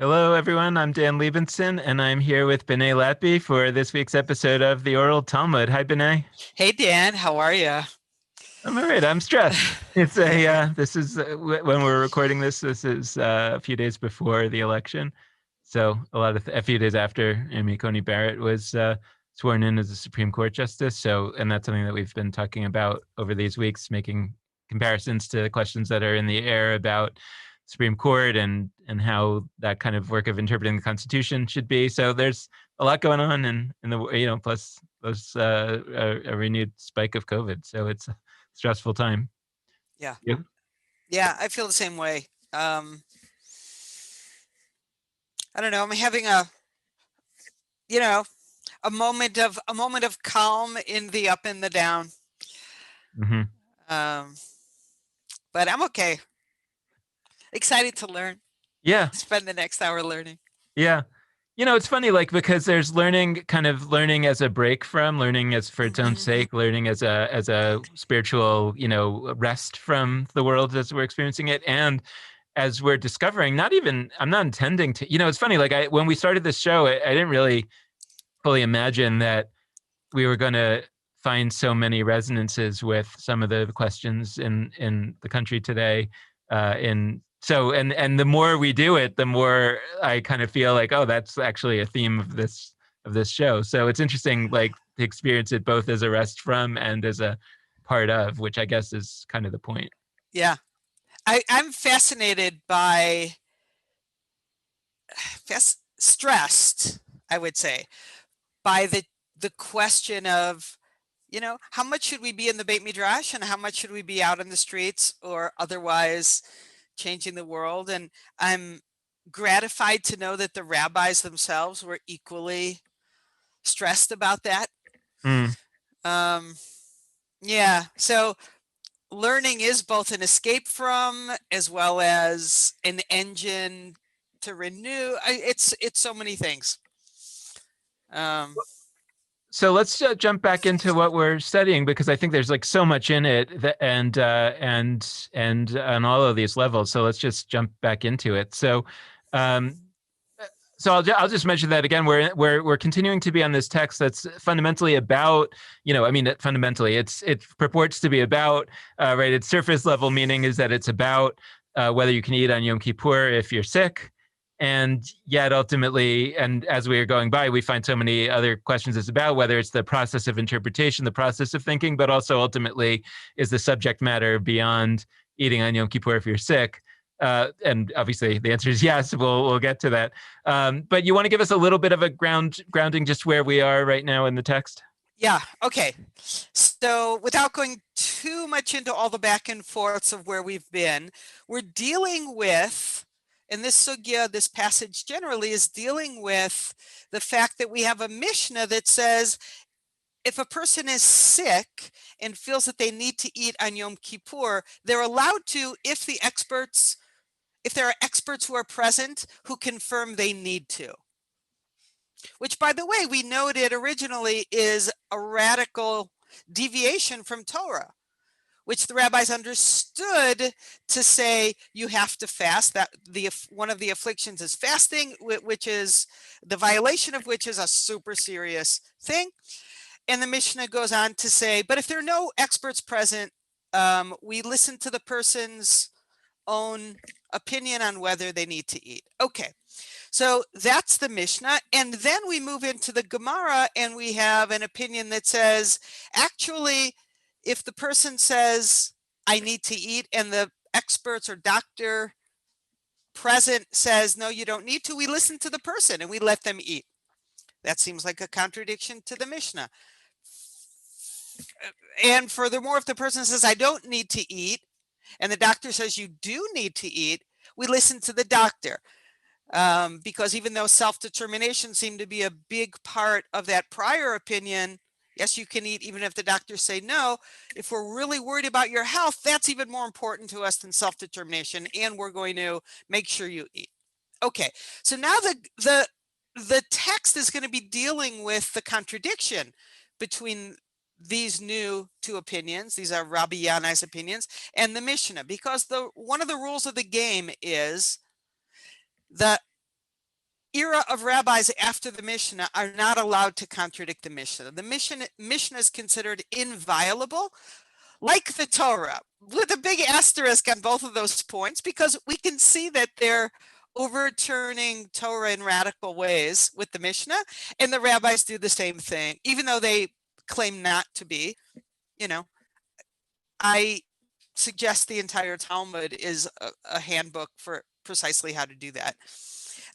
Hello, everyone. I'm Dan Liebenson, and I'm here with B'nai Latby for this week's episode of the Oral Talmud. Hi, B'nai. Hey Dan, how are you? I'm all right. I'm stressed. This is when we're recording this. This is a few days before the election, so a few days after Amy Coney Barrett was sworn in as a Supreme Court justice. So, and that's something that we've been talking about over these weeks, making comparisons to questions that are in the air about Supreme Court and how that kind of work of interpreting the Constitution should be. So there's a lot going on, and in the plus there's a renewed spike of COVID. So it's stressful time. Yeah. You? Yeah, I feel the same way. I don't know, I'm having you know, a moment of calm in the up and the down. Mm-hmm. Um, but I'm okay. Excited to learn. Yeah, Spend the next hour learning. yeah. It's funny, like because there's learning as a break from learning as for its own Mhm. sake, learning as a spiritual, rest from the world as we're experiencing it, and as we're discovering. I'm not intending to. It's funny. Like when we started this show, I didn't really fully imagine that we were going to find so many resonances with some of the questions in the country today. In so and the more we do it, the more I kind of feel like, oh, that's actually a theme of this show. So it's interesting, like to experience it both as a rest from and as a part of, which I guess is kind of the point. Yeah. I'm fascinated by stressed, I would say, by the question of, how much should we be in the Beit Midrash and how much should we be out in the streets or otherwise changing the world? And I'm gratified to know that the rabbis themselves were equally stressed about that. Mm. Um, yeah, so learning is both an escape from as well as an engine to renew. It's so many things. Um, So let's jump back into what we're studying because I think there's like so much in it and on all of these levels. So let's just jump back into it. Um, I'll just mention that again. We're continuing to be on this text that's fundamentally about, fundamentally it purports to be about, right. Its surface level meaning is that it's about whether you can eat on Yom Kippur if you're sick, and yet ultimately, and as we are going by, we find so many other questions it's about, whether it's the process of interpretation, the process of thinking, but also ultimately is the subject matter beyond eating on Yom Kippur if you're sick. And obviously the answer is yes. We'll get to that. But you want to give us a little bit of a grounding just where we are right now in the text? yeah, okay. So without going too much into all the back and forths of where we've been, we're dealing with, in this sugya, this passage generally is dealing with the fact that we have a Mishnah that says if a person is sick and feels that they need to eat on Yom Kippur, they're allowed to if there are experts who are present who confirm they need to. Which, by the way, we noted originally is a radical deviation from Torah, which the rabbis understood to say you have to fast. That one of the afflictions is fasting, which is the violation of which is a super serious thing. And the Mishnah goes on to say, but if there are no experts present, we listen to the person's own opinion on whether they need to eat. Okay, so that's the Mishnah. And then we move into the Gemara and we have an opinion that says, actually, if the person says, I need to eat, and the experts or doctor present says, no, you don't need to, we listen to the person and we let them eat. That seems like a contradiction to the Mishnah. And furthermore, if the person says, I don't need to eat, and the doctor says you do need to eat, we listen to the doctor. Because even though self-determination seemed to be a big part of that prior opinion, yes, you can eat even if the doctors say no. If we're really worried about your health, that's even more important to us than self-determination, and we're going to make sure you eat. Okay, so now the text is going to be dealing with the contradiction between these new two opinions. These are Rabbi Yanai's opinions and the Mishnah, because one of the rules of the game is that era of rabbis after the Mishnah are not allowed to contradict the Mishnah. The Mishnah is considered inviolable, like the Torah, with a big asterisk on both of those points, because we can see that they're overturning Torah in radical ways with the Mishnah, and the rabbis do the same thing, even though they claim not to be. You know, I suggest the entire Talmud is a handbook for precisely how to do that.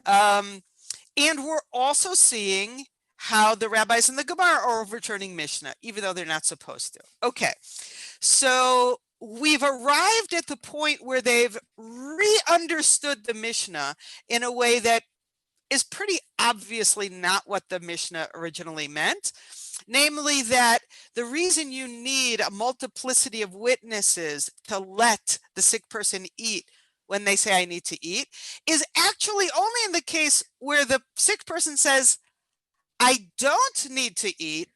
And we're also seeing how the rabbis in the Gemara are overturning Mishnah, even though they're not supposed to. Okay, so we've arrived at the point where they've re-understood the Mishnah in a way that is pretty obviously not what the Mishnah originally meant. Namely, that the reason you need a multiplicity of witnesses to let the sick person eat when they say I need to eat is actually only in the case where the sick person says, I don't need to eat,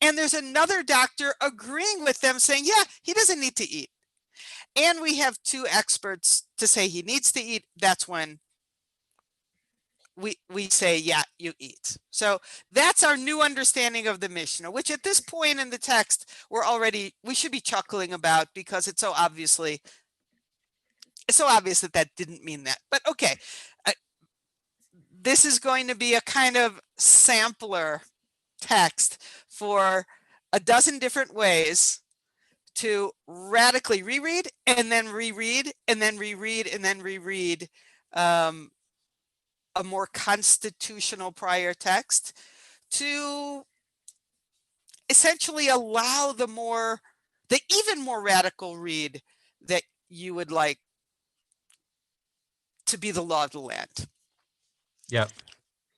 and there's another doctor agreeing with them saying, yeah, he doesn't need to eat. And we have two experts to say he needs to eat. That's when we say, yeah, you eat. So that's our new understanding of the Mishnah, which at this point in the text, we should be chuckling about, because it's so obvious that that didn't mean that. But okay, this is going to be a kind of sampler text for a dozen different ways to radically reread and then reread and then reread and then reread a more constitutional prior text to essentially allow the even more radical read that you would like to be the law of the land. Yeah.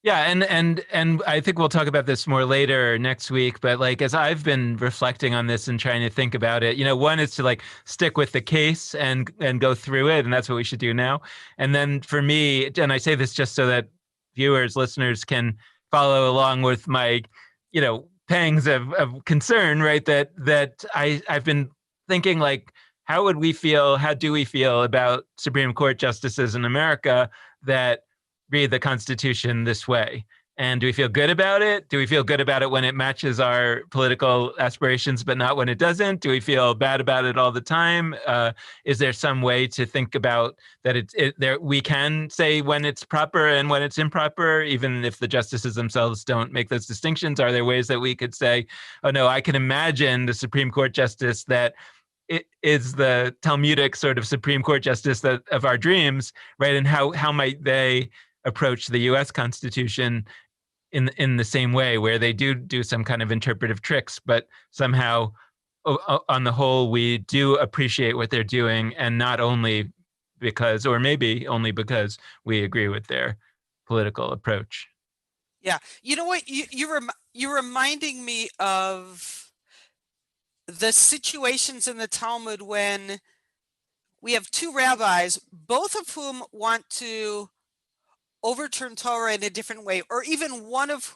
Yeah, and I think we'll talk about this more later next week, but like as I've been reflecting on this and trying to think about it, one is to like stick with the case and go through it, and that's what we should do now. And then for me, and I say this just so that viewers, listeners can follow along with my, pangs of concern, right? That I've been thinking like, how do we feel about Supreme Court justices in America that read the Constitution this way? And do we feel good about it? Do we feel good about it when it matches our political aspirations, but not when it doesn't? Do we feel bad about it all the time? Is there some way to think about that we can say when it's proper and when it's improper, even if the justices themselves don't make those distinctions? Are there ways that we could say, oh no, I can imagine the Supreme Court justice that it is the Talmudic sort of Supreme Court justice of our dreams, right? And how might they approach the U.S. Constitution in the same way, where they do some kind of interpretive tricks, but somehow on the whole, we do appreciate what they're doing, and not only because, or maybe only because, we agree with their political approach. Yeah. You know what? You're reminding me of the situations in the Talmud when we have two rabbis, both of whom want to overturn Torah in a different way, or even one of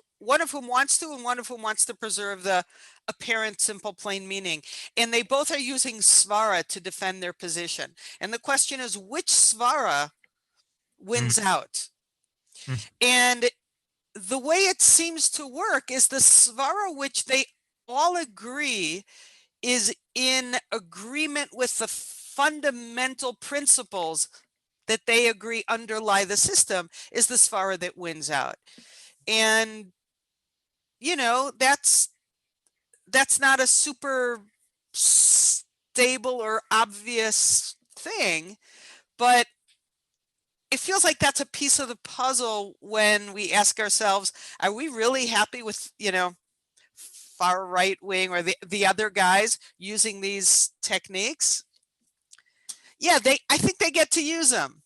whom wants to and one of whom wants to preserve the apparent simple plain meaning, and they both are using svara to defend their position, and the question is, which svara wins out? And the way it seems to work is the svara which they all agree is in agreement with the fundamental principles that they agree underlie the system, is the svara that wins out. And that's not a super stable or obvious thing, but it feels like that's a piece of the puzzle when we ask ourselves, are we really happy with far right wing or the other guys using these techniques? Yeah, I think they get to use them.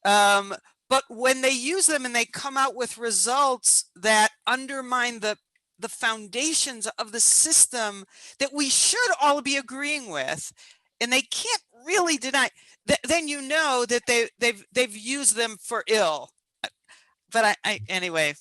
But when they use them and they come out with results that undermine the foundations of the system that we should all be agreeing with, and they can't really deny, then that they've used them for ill. But anyway.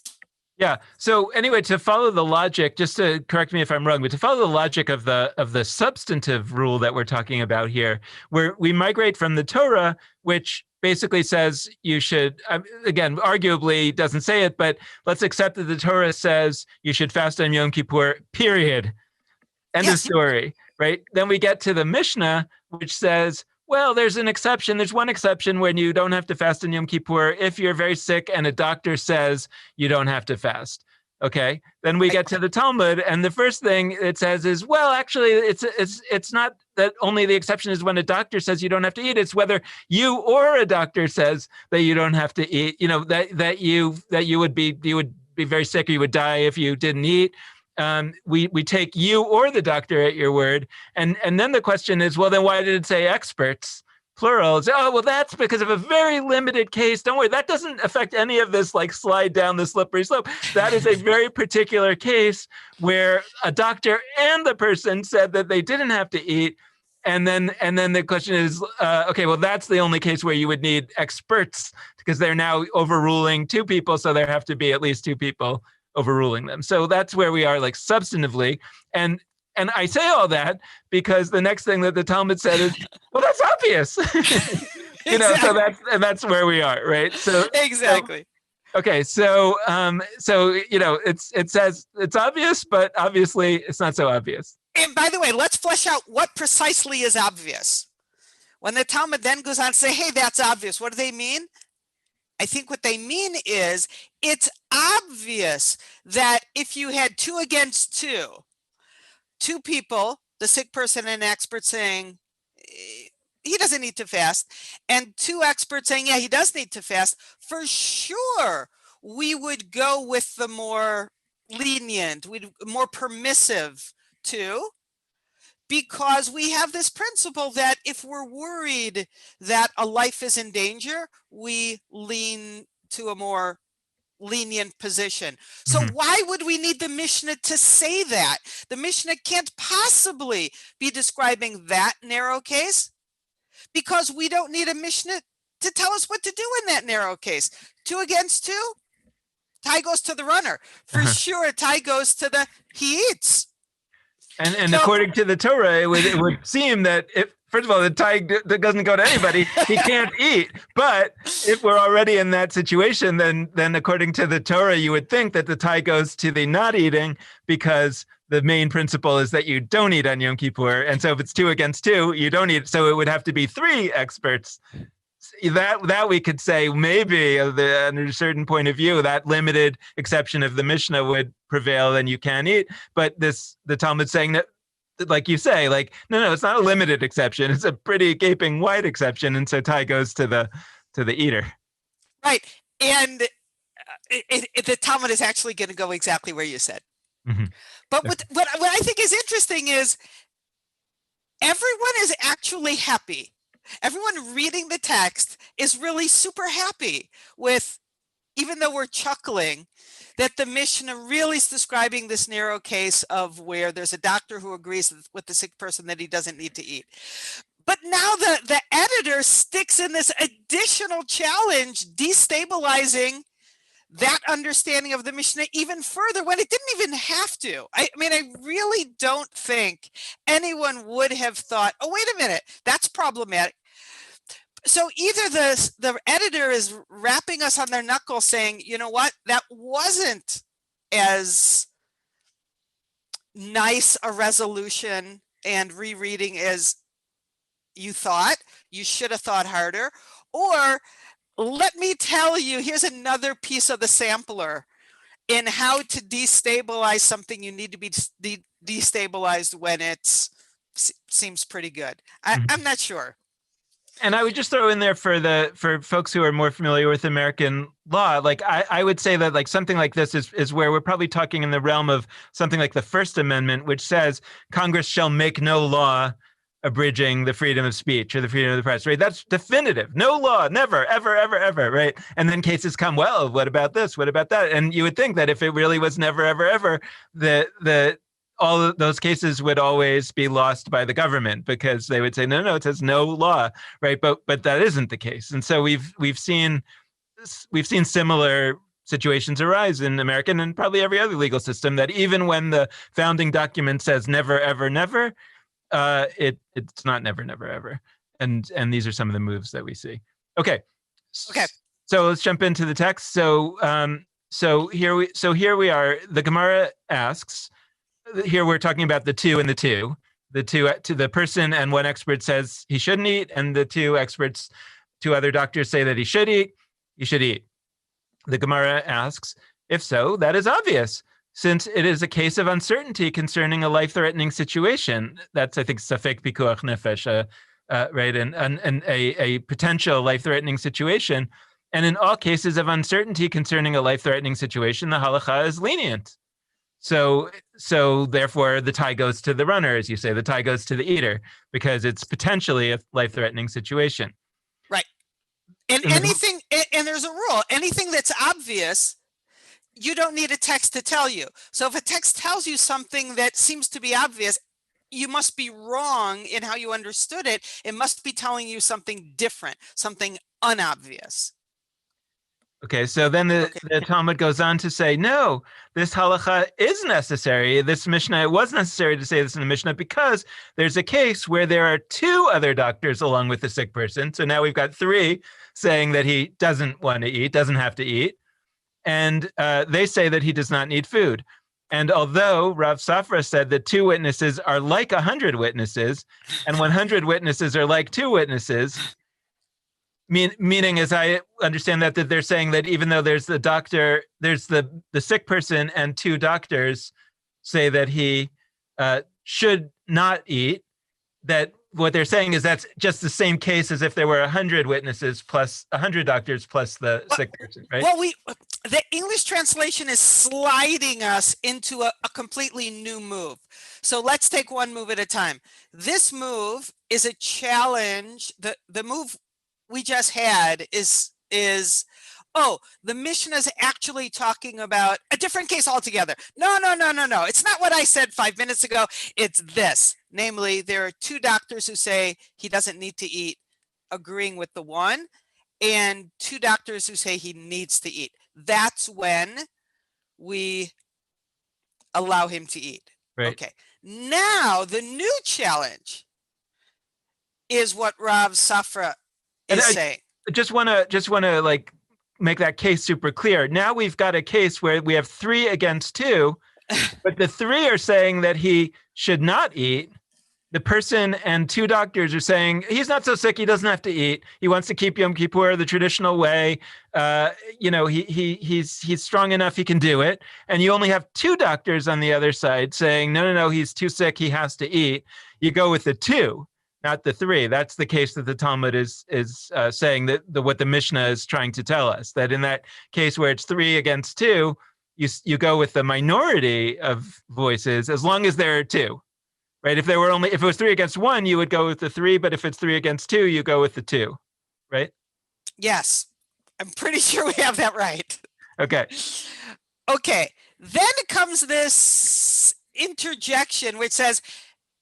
Yeah. So anyway, to follow the logic, just to correct me if I'm wrong, but to follow the logic of the substantive rule that we're talking about here, where we migrate from the Torah, which basically says you should, again, arguably doesn't say it, but let's accept that the Torah says you should fast on Yom Kippur, period. End of Yes. story, right? Then we get to the Mishnah, which says, well, there's an exception. There's one exception when you don't have to fast in Yom Kippur if you're very sick and a doctor says you don't have to fast. Okay. Then we get to the Talmud, and the first thing it says is, well, actually, it's not that only the exception is when a doctor says you don't have to eat. It's whether you or a doctor says that you don't have to eat. You know that you would be very sick or you would die if you didn't eat. We take you or the doctor at your word. And then the question is, well, then why did it say experts, plural? It's, oh, well, that's because of a very limited case. Don't worry, that doesn't affect any of this, like slide down the slippery slope. That is a very particular case where a doctor and the person said that they didn't have to eat. And then the question is, okay, well, that's the only case where you would need experts because they're now overruling two people. So there have to be at least two people overruling them. So that's where we are, like, substantively. And I say all that because the next thing that the Talmud said is, well, that's obvious. You know, Exactly. so that's where we are, right? So Exactly. okay, so you know, it says it's obvious, but obviously it's not so obvious. And by the way, let's flesh out what precisely is obvious. When the Talmud then goes on to say, hey, that's obvious, what do they mean? I think what they mean is it's obvious that if you had 2 against 2 people, the sick person and an expert saying he doesn't need to fast, and 2 experts saying, yeah, he does need to fast, for sure we would go with the more lenient, more permissive 2. Because we have this principle that if we're worried that a life is in danger, we lean to a more lenient position. So why would we need the Mishnah to say that? The Mishnah can't possibly be describing that narrow case because we don't need a Mishnah to tell us what to do in that narrow case. 2 against 2, tie goes to the runner. For sure, tie goes to the he eats. And so, according to the Torah, it would seem that if, first of all, the tie doesn't go to anybody, he can't eat. But if we're already in that situation, then according to the Torah, you would think that the tie goes to the not eating because the main principle is that you don't eat on Yom Kippur. And so if it's 2 against 2, you don't eat. So it would have to be 3 experts. That we could say maybe under a certain point of view, that limited exception of the Mishnah would prevail and you can eat. But the Talmud saying that, like you say, like, no, it's not a limited exception. It's a pretty gaping wide exception. And so tie goes to the eater. Right. And the Talmud is actually going to go exactly where you said. But what I think is interesting is everyone is actually happy. Everyone reading the text is really super happy with, even though we're chuckling, that the Mishnah really is describing this narrow case of where there's a doctor who agrees with the sick person that he doesn't need to eat. But now the editor sticks in this additional challenge, destabilizing that understanding of the Mishnah even further when it didn't even have to. I mean, I really don't think anyone would have thought, oh, wait a minute, that's problematic. So either the editor is rapping us on their knuckles saying, you know what, that wasn't as nice a resolution and rereading as you thought, you should have thought harder, or let me tell you, here's another piece of the sampler in how to destabilize something you need to be destabilized when it seems pretty good. I'm not sure. And I would just throw in there for folks who are more familiar with American law, like I would say that like something like this is where we're probably talking in the realm of something like the First Amendment, which says Congress shall make no law abridging the freedom of speech or the freedom of the press, right? That's definitive. No law, never, ever, ever, ever, right? And then cases come, well, what about this? What about that? And you would think that if it really was never, ever, ever, that all of those cases would always be lost by the government because they would say, no, it says no law, right? But that isn't the case. And so we've seen similar situations arise in American and probably every other legal system that even when the founding document says never, ever, never, it's not never, never, ever. And these are some of the moves that we see. Okay. Okay. So let's jump into the text. So here we are. The Gemara asks. Here we're talking about the two and the two. The two to the person and one expert says he shouldn't eat, and the two experts, two other doctors say that he should eat. He should eat. The Gemara asks, if so, that is obvious, since it is a case of uncertainty concerning a life-threatening situation. That's, I think, safek pikuach nefesh, right, and a potential life-threatening situation. And in all cases of uncertainty concerning a life-threatening situation, the halacha is lenient. So therefore, the tie goes to the runner, as you say. The tie goes to the eater because it's potentially a life-threatening situation. Right. And anything, and there's a rule. Anything that's obvious, you don't need a text to tell you. So if a text tells you something that seems to be obvious, you must be wrong in how you understood it. It must be telling you something different, something unobvious. Okay, so then the Talmud goes on to say, no, this halacha is necessary. This Mishnah, it was necessary to say this in the Mishnah because there's a case where there are two other doctors along with the sick person. So now we've got three saying that he doesn't want to eat, doesn't have to eat. And they say that he does not need food. And although Rav Safra said that 2 witnesses are like 100 witnesses, and 100 witnesses are like 2 witnesses, meaning, as I understand that they're saying that even though there's the doctor, there's the sick person and 2 doctors say that he should not eat, that what they're saying is that's just the same case as if there were 100 witnesses plus 100 doctors plus the sick person, right? Well, the English translation is sliding us into a completely new move. So let's take one move at a time. This move is a challenge. The move we just had is the Mishnah is actually talking about a different case altogether. No. It's not what I said 5 minutes ago. It's this. Namely, there are 2 doctors who say he doesn't need to eat, agreeing with the one, and 2 doctors who say he needs to eat. That's when we allow him to eat. Right. Okay. Now, the new challenge is what Rav Safra is saying. Just want to like make that case super clear. Now we've got a case where we have 3 against 2, but the 3 are saying that he should not eat. The person and 2 doctors are saying he's not so sick, he doesn't have to eat. He wants to keep Yom Kippur the traditional way. He's strong enough, he can do it. And you only have 2 doctors on the other side saying, no, he's too sick, he has to eat. You go with the 2, not the 3. That's the case that the Talmud is saying that what the Mishnah is trying to tell us, that in that case where it's 3 against 2, you go with the minority of voices as long as there are 2. Right? If it was 3 against 1, you would go with the 3, but if it's 3 against 2, you go with the 2. Right? Yes. I'm pretty sure we have that right. Okay. Okay. Then comes this interjection which says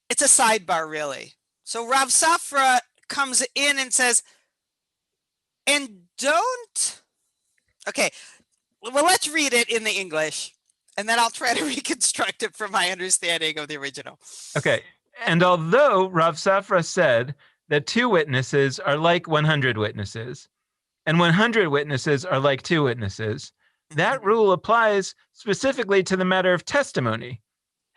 it's a sidebar, really. So Rav Safra comes in and says, and don't. Okay. Well, let's read it in the English. And then I'll try to reconstruct it from my understanding of the original. Okay. And although Rav Safra said that 2 witnesses are like 100 witnesses, and 100 witnesses are like 2 witnesses, that rule applies specifically to the matter of testimony.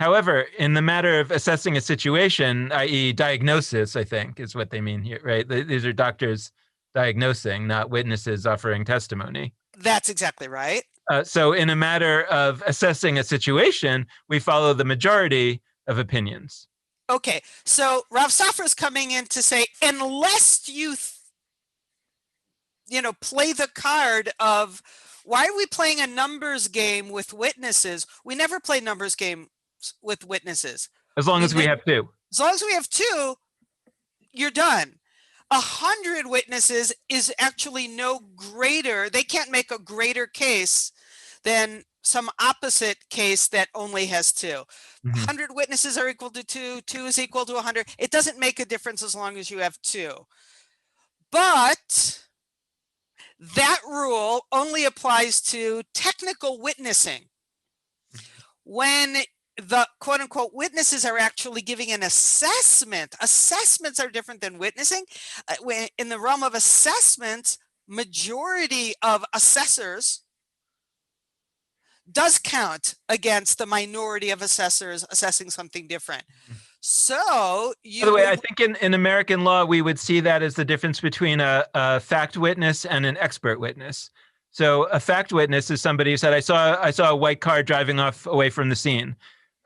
However, in the matter of assessing a situation, i.e. diagnosis, I think, is what they mean here, right? These are doctors diagnosing, not witnesses offering testimony. That's exactly right. So in a matter of assessing a situation, we follow the majority of opinions. Okay, so Rav Safra is coming in to say, unless you, play the card of, why are we playing a numbers game with witnesses? We never play numbers games with witnesses. As long as we have 2. As long as we have 2, you're done. 100 witnesses is actually no greater. They can't make a greater case than some opposite case that only has 2. Mm-hmm. 100 witnesses are equal to 2. 2 is equal to 100. It doesn't make a difference as long as you have 2. But that rule only applies to technical witnessing. When the quote unquote witnesses are actually giving an assessment, assessments are different than witnessing. In the realm of assessments, majority of assessors does count against the minority of assessors assessing something different. So by the way, I think in American law, we would see that as the difference between a fact witness and an expert witness. So a fact witness is somebody who said, I saw a white car driving off away from the scene.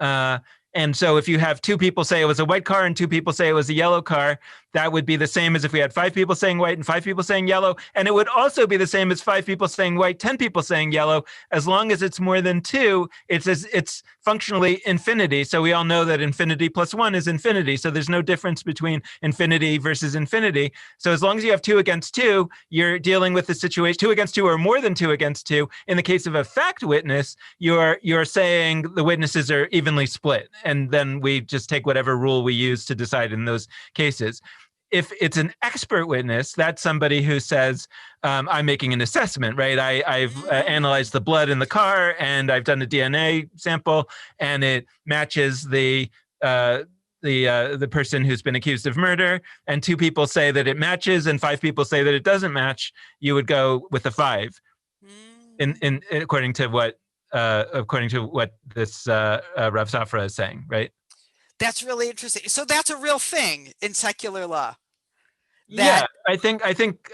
And so if you have two people say it was a white car and two people say it was a yellow car, that would be the same as if we had 5 people saying white and 5 people saying yellow. And it would also be the same as 5 people saying white, 10 people saying yellow. As long as it's more than 2, it's functionally infinity. So we all know that infinity plus 1 is infinity. So there's no difference between infinity versus infinity. So as long as you have 2 against 2, you're dealing with the situation 2 against 2 or more than 2 against 2. In the case of a fact witness, you're saying the witnesses are evenly split. And then we just take whatever rule we use to decide in those cases. If it's an expert witness, that's somebody who says, I'm making an assessment, right? I've analyzed the blood in the car and I've done a DNA sample and it matches the person who's been accused of murder, and 2 people say that it matches and 5 people say that it doesn't match, you would go with a 5 according to what this Rav Safra is saying, right? That's really interesting. So that's a real thing in secular law. Yeah, I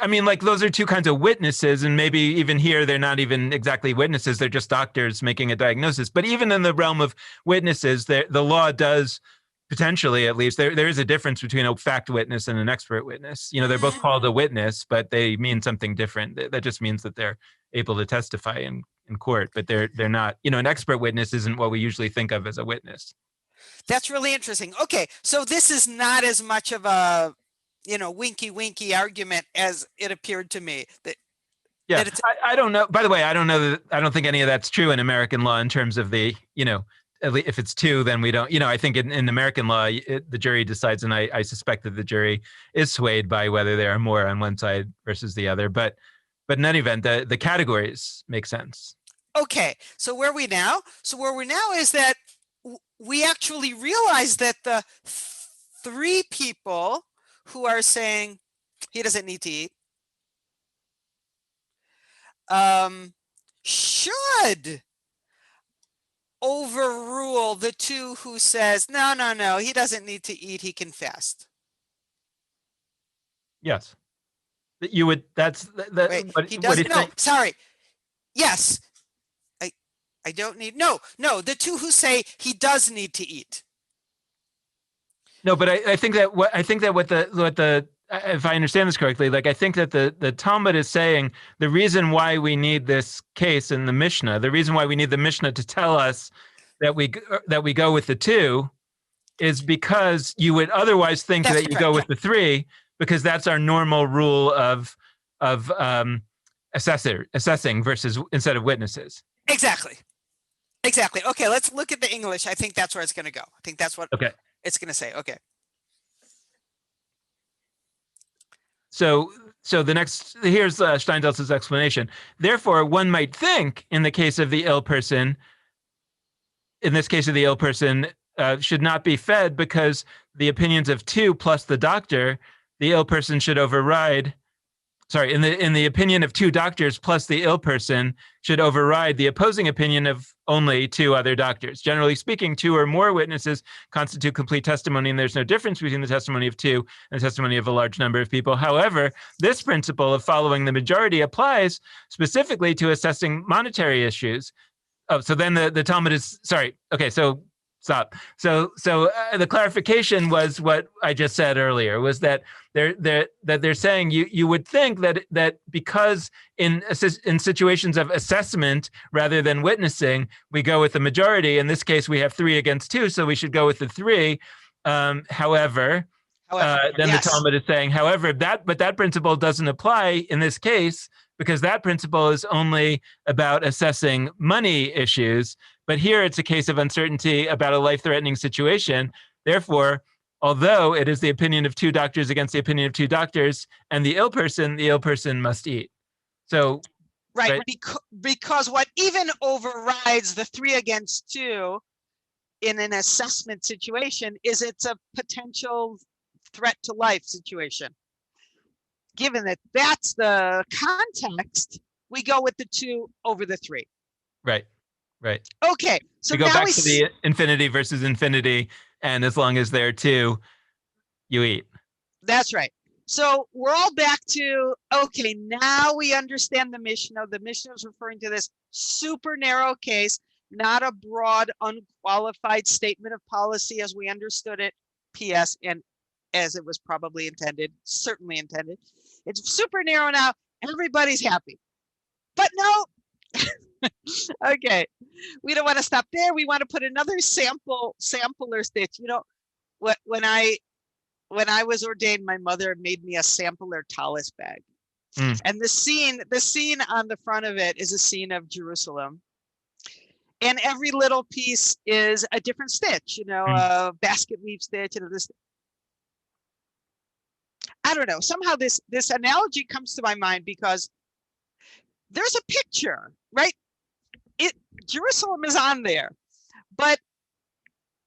mean, like, those are 2 kinds of witnesses, and maybe even here they're not even exactly witnesses, they're just doctors making a diagnosis. But even in the realm of witnesses, the law does potentially, at least, there is a difference between a fact witness and an expert witness. You know, they're both called a witness, but they mean something different. That just means that they're able to testify in court, but they're not, you know, an expert witness isn't what we usually think of as a witness. That's really interesting. Okay, so this is not as much of a, you know, winky argument as it appeared to me. Yeah, I don't know. By the way, I don't think any of that's true in American law in terms of the, you know, if it's 2, then we don't, you know, I think in American law, the jury decides, and I suspect that the jury is swayed by whether there are more on one side versus the other. But in any event, the categories make sense. Okay, so where are we now? So where we're now is that we actually realize that the 3 people who are saying he doesn't need to eat should overrule the 2 who says, no, he doesn't need to eat, he can fast. Yes. You would, that's, Wait, he doesn't, no, sorry. Yes, I don't need, no, the 2 who say he does need to eat. No, but I think that what the if I understand this correctly, like, I think that the Talmud is saying the reason why we need this case in the Mishnah, the reason why we need the Mishnah to tell us that we go with the 2 is because you would otherwise think that you go with the 3, because that's our normal rule of assessing versus instead of witnesses. Exactly. Okay, let's look at the English. I think that's where it's going to go. I think that's what it's going to say. Okay. So the next, here's Steinsaltz's explanation. Therefore, one might think in the case of the ill person, should not be fed because the opinions of 2 plus the doctor, the ill person should override. Sorry, in the opinion of 2 doctors plus the ill person should override the opposing opinion of only 2 other doctors. Generally speaking, 2 or more witnesses constitute complete testimony, and there's no difference between the testimony of 2 and the testimony of a large number of people. However, this principle of following the majority applies specifically to assessing monetary issues. Oh, so then the Talmud is, sorry. Okay, so stop. So the clarification was what I just said earlier, was that they're saying you would think that because in situations of assessment rather than witnessing, we go with the majority. In this case, we have 3 against 2, so we should go with the 3. However, then the Talmud is saying, however, that principle doesn't apply in this case, because that principle is only about assessing money issues. But here it's a case of uncertainty about a life-threatening situation. Therefore, although it is the opinion of 2 doctors against the opinion of 2 doctors and the ill person must eat. So, Right, right, because what even overrides the 3 against 2 in an assessment situation is it's a potential threat to life situation. Given that that's the context, we go with the 2 over the 3. right, right. Okay, so We go now back to the infinity versus infinity, and as long as there are 2, you eat. That's right. So we're all back to, okay, now we understand the Mishnah. The Mishnah is referring to this super narrow case, not a broad, unqualified statement of policy as we understood it, PS, and as it was probably intended, certainly intended. It's super narrow now. Everybody's happy. But no, okay, we don't want to stop there. We want to put another sampler stitch. You know, when I was ordained, my mother made me a sampler tallis bag. And the scene on the front of it is a scene of Jerusalem. And every little piece is a different stitch, you know, a basket weave stitch and this. I don't know. Somehow this analogy comes to my mind because there's a picture, right? Jerusalem is on there, but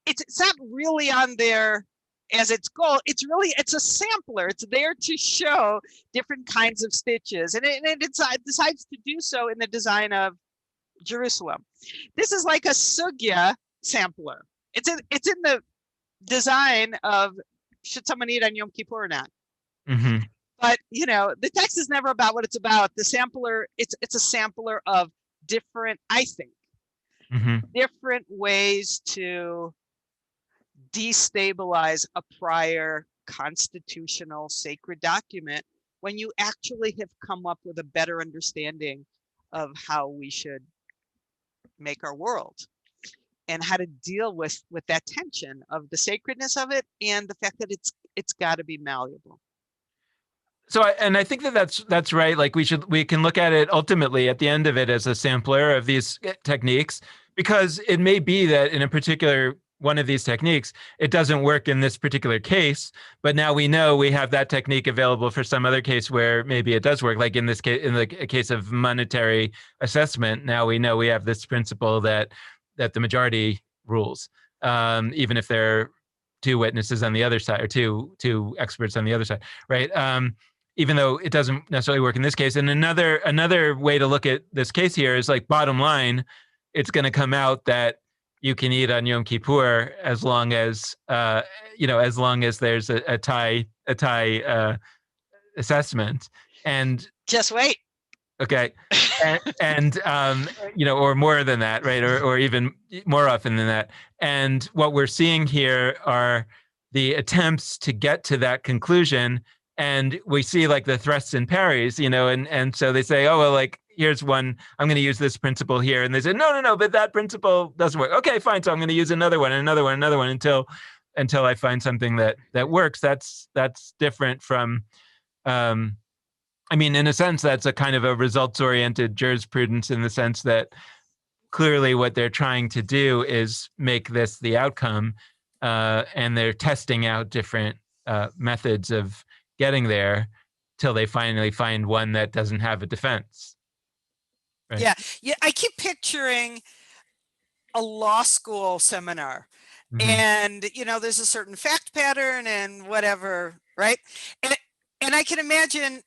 it's not really on there as its goal. It's a sampler. It's there to show different kinds of stitches, and it decides to do so in the design of Jerusalem. This is like a sugya sampler. It's in the design of should someone eat on Yom Kippur or not. Mm-hmm. But you know, the text is never about what it's about. The sampler, it's a sampler of different, I think, different ways to destabilize a prior constitutional sacred document when you actually have come up with a better understanding of how we should make our world and how to deal with that tension of the sacredness of it and the fact that it's got to be malleable. So, I think that's right. Like we can look at it ultimately at the end of it as a sampler of these techniques, because it may be that in a particular one of these techniques, it doesn't work in this particular case, but now we know we have that technique available for some other case where maybe it does work. Like in this case, in the case of monetary assessment, now we know we have this principle that the majority rules, even if there are 2 witnesses on the other side or two experts on the other side, right? Even though it doesn't necessarily work in this case. And another way to look at this case here is like, bottom line, it's going to come out that you can eat on Yom Kippur as long as as long as there's a tie assessment. And just wait. Okay. And or more than that, right? Or even more often than that. And what we're seeing here are the attempts to get to that conclusion. And we see like the thrusts and parries, and so they say, oh, well, like, here's one, I'm going to use this principle here. And they say, no, but that principle doesn't work. Okay, fine. So I'm going to use another one until I find something that works. That's different from, in a sense, that's a kind of a results-oriented jurisprudence, in the sense that clearly what they're trying to do is make this the outcome, and they're testing out different methods of getting there till they finally find one that doesn't have a defense. Right? Yeah. I keep picturing a law school seminar, and there's a certain fact pattern and whatever, right? And I can imagine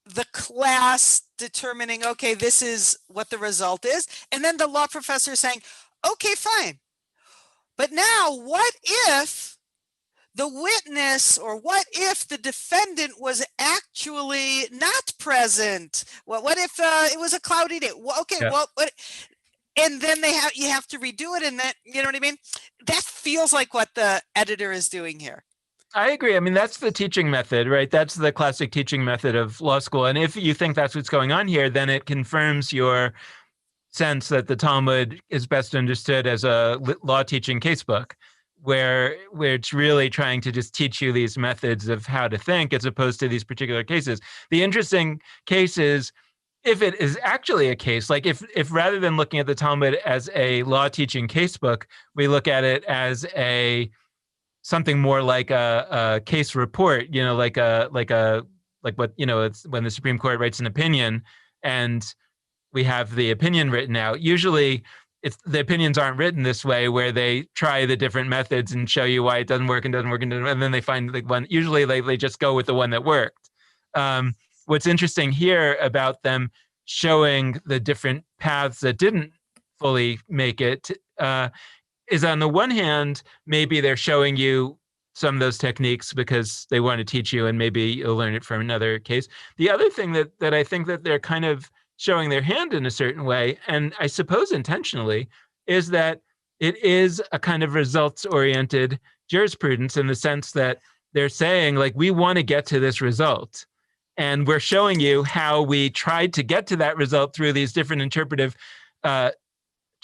the class determining, okay, this is what the result is, and then the law professor saying, okay, fine, but now what if the witness, or what if the defendant was actually not present? What if it was a cloudy day? Well, okay, yeah. Well, and then you have to redo it, and that, you know what I mean? That feels like what the editor is doing here. I agree. That's the teaching method, right? That's the classic teaching method of law school. And if you think that's what's going on here, then it confirms your sense that the Talmud is best understood as a law teaching casebook, where it's really trying to just teach you these methods of how to think, as opposed to these particular cases. The interesting case is, if it is actually a case, like if rather than looking at the Talmud as a law teaching casebook, we look at it as something more like a case report, like a like what, it's when the Supreme Court writes an opinion and we have the opinion written out. Usually it's the opinions aren't written this way, where they try the different methods and show you why it doesn't work and doesn't work, and then they find the one. Usually they just go with the one that worked. What's interesting here about them showing the different paths that didn't fully make it is, on the one hand, maybe they're showing you some of those techniques because they want to teach you, and maybe you'll learn it from another case. The other thing that I think that they're kind of showing their hand in a certain way, and I suppose intentionally, is that it is a kind of results-oriented jurisprudence, in the sense that they're saying, like, we want to get to this result, and we're showing you how we tried to get to that result through these different interpretive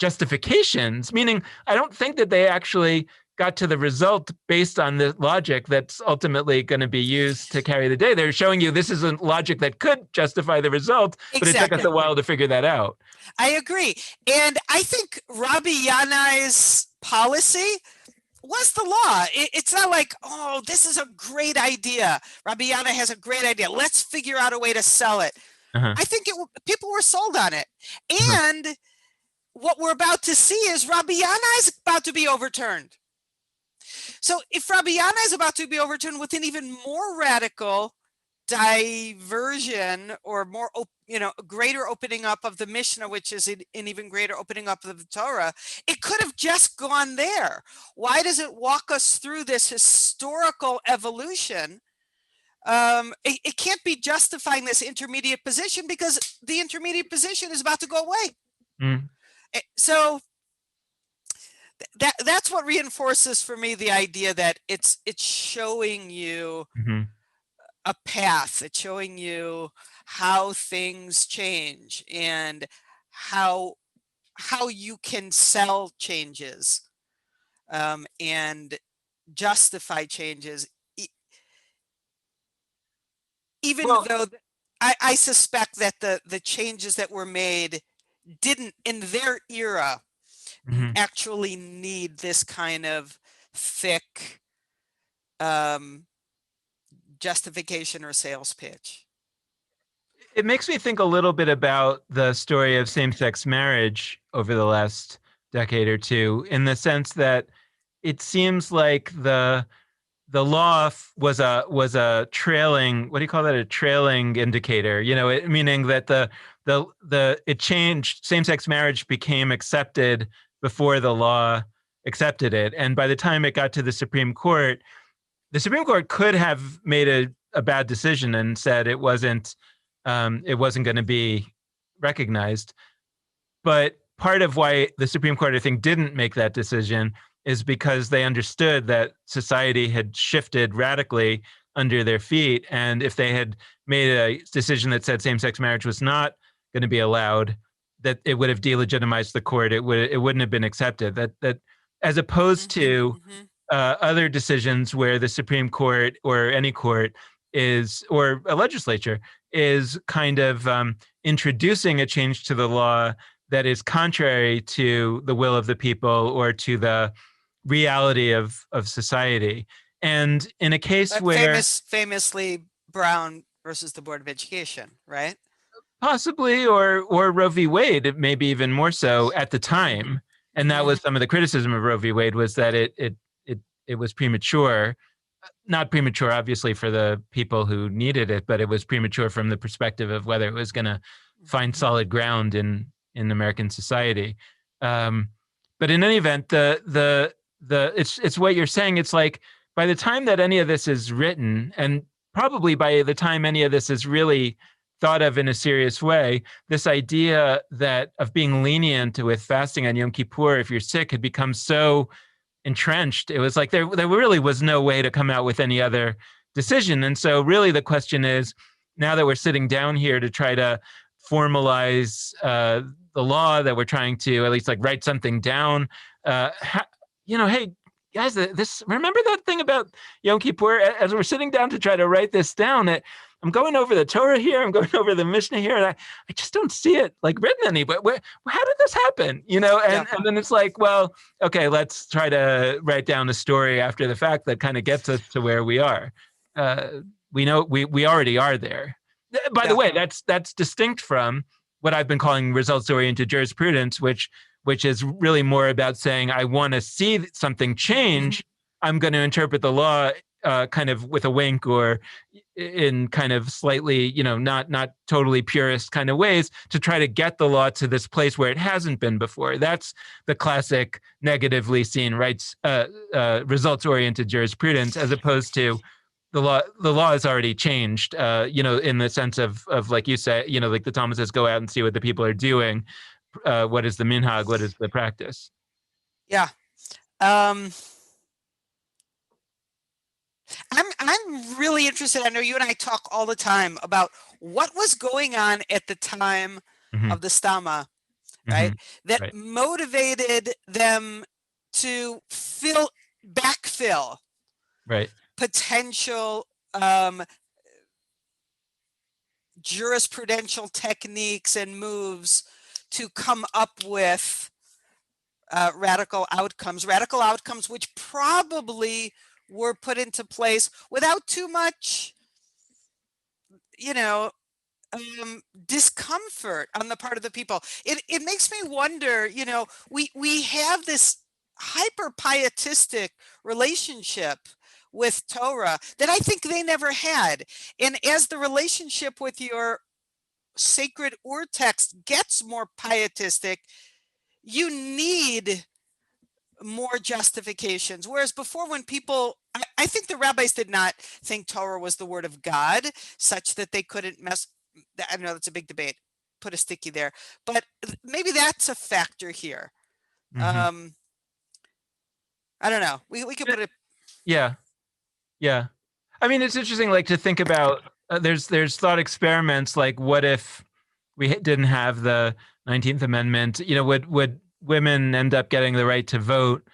justifications, meaning I don't think that they actually got to the result based on the logic that's ultimately going to be used to carry the day. They're showing you this is a logic that could justify the result, but it took us a while to figure that out. I agree. And I think Rabbi Yanai's policy was the law. It's not like, oh, this is a great idea. Rabbi Yanai has a great idea. Let's figure out a way to sell it. I think people were sold on it. And what we're about to see is Rabbi Yanai is about to be overturned. So if Rabbi Yanai is about to be overturned with an even more radical diversion, or more, greater opening up of the Mishnah, which is an even greater opening up of the Torah, it could have just gone there. Why does it walk us through this historical evolution? It can't be justifying this intermediate position, because the intermediate position is about to go away. So that's what reinforces for me the idea that it's showing you a path. It's showing you how things change and how you can sell changes and justify changes, even though I suspect that the changes that were made didn't, in their era, actually need this kind of thick justification or sales pitch. It makes me think a little bit about the story of same-sex marriage over the last decade or two, in the sense that it seems like the law was a trailing, what do you call that? A trailing indicator, meaning that it changed. Same-sex marriage became accepted before the law accepted it. And by the time it got to the Supreme Court could have made a bad decision and said it wasn't going to be recognized. But part of why the Supreme Court, I think, didn't make that decision is because they understood that society had shifted radically under their feet. And if they had made a decision that said same-sex marriage was not going to be allowed, that it would have delegitimized the court. It wouldn't have been accepted. That as opposed to other decisions where the Supreme Court or any court or a legislature is kind of introducing a change to the law that is contrary to the will of the people or to the reality of society. And in a case where famously Brown versus the Board of Education, right? Possibly, or Roe v. Wade, maybe even more so at the time. And that was some of the criticism of Roe v. Wade, was that it was premature. Not premature, obviously, for the people who needed it, but it was premature from the perspective of whether it was going to find solid ground in American society. But in any event, it's what you're saying. It's like, by the time that any of this is written, and probably by the time any of this is really thought of in a serious way, this idea of being lenient with fasting on Yom Kippur if you're sick had become so entrenched. It was like there really was no way to come out with any other decision. And so really the question is, now that we're sitting down here to try to formalize the law, that we're trying to at least like write something down, hey guys, remember that thing about Yom Kippur? As we're sitting down to try to write this down, I'm going over the Torah here, I'm going over the Mishnah here, and I just don't see it like written anywhere. How did this happen? And then it's like, well, okay, let's try to write down a story after the fact that kind of gets us to where we are. we know we already are there. By the Yeah. way, that's distinct from what I've been calling results-oriented jurisprudence, which is really more about saying I want to see something change. I'm going to interpret the law kind of with a wink or in kind of slightly, not totally purist kind of ways to try to get the law to this place where it hasn't been before. That's the classic negatively seen rights results-oriented jurisprudence, as opposed to the law has already changed, in the sense of like you say, like the Talmud says, go out and see what the people are doing. What is the minhag? What is the practice? Yeah. I'm really interested. I know you and I talk all the time about what was going on at the time Mm-hmm. of the Stama, Mm-hmm. right? That Right. motivated them to backfill Right. potential jurisprudential techniques and moves to come up with radical outcomes, which probably were put into place without too much, discomfort on the part of the people. It makes me wonder, we have this hyper pietistic relationship with Torah that I think they never had. And as the relationship with your sacred ur text gets more pietistic, you need more justifications. Whereas before, when people, I think the rabbis did not think Torah was the word of God, such that they couldn't mess. I know that's a big debate. Put a sticky there, but maybe that's a factor here. Mm-hmm. I don't know. We could put it. Yeah. Yeah. I mean, it's interesting, like to think about. There's thought experiments like, what if we didn't have the 19th Amendment? Would women end up getting the right to vote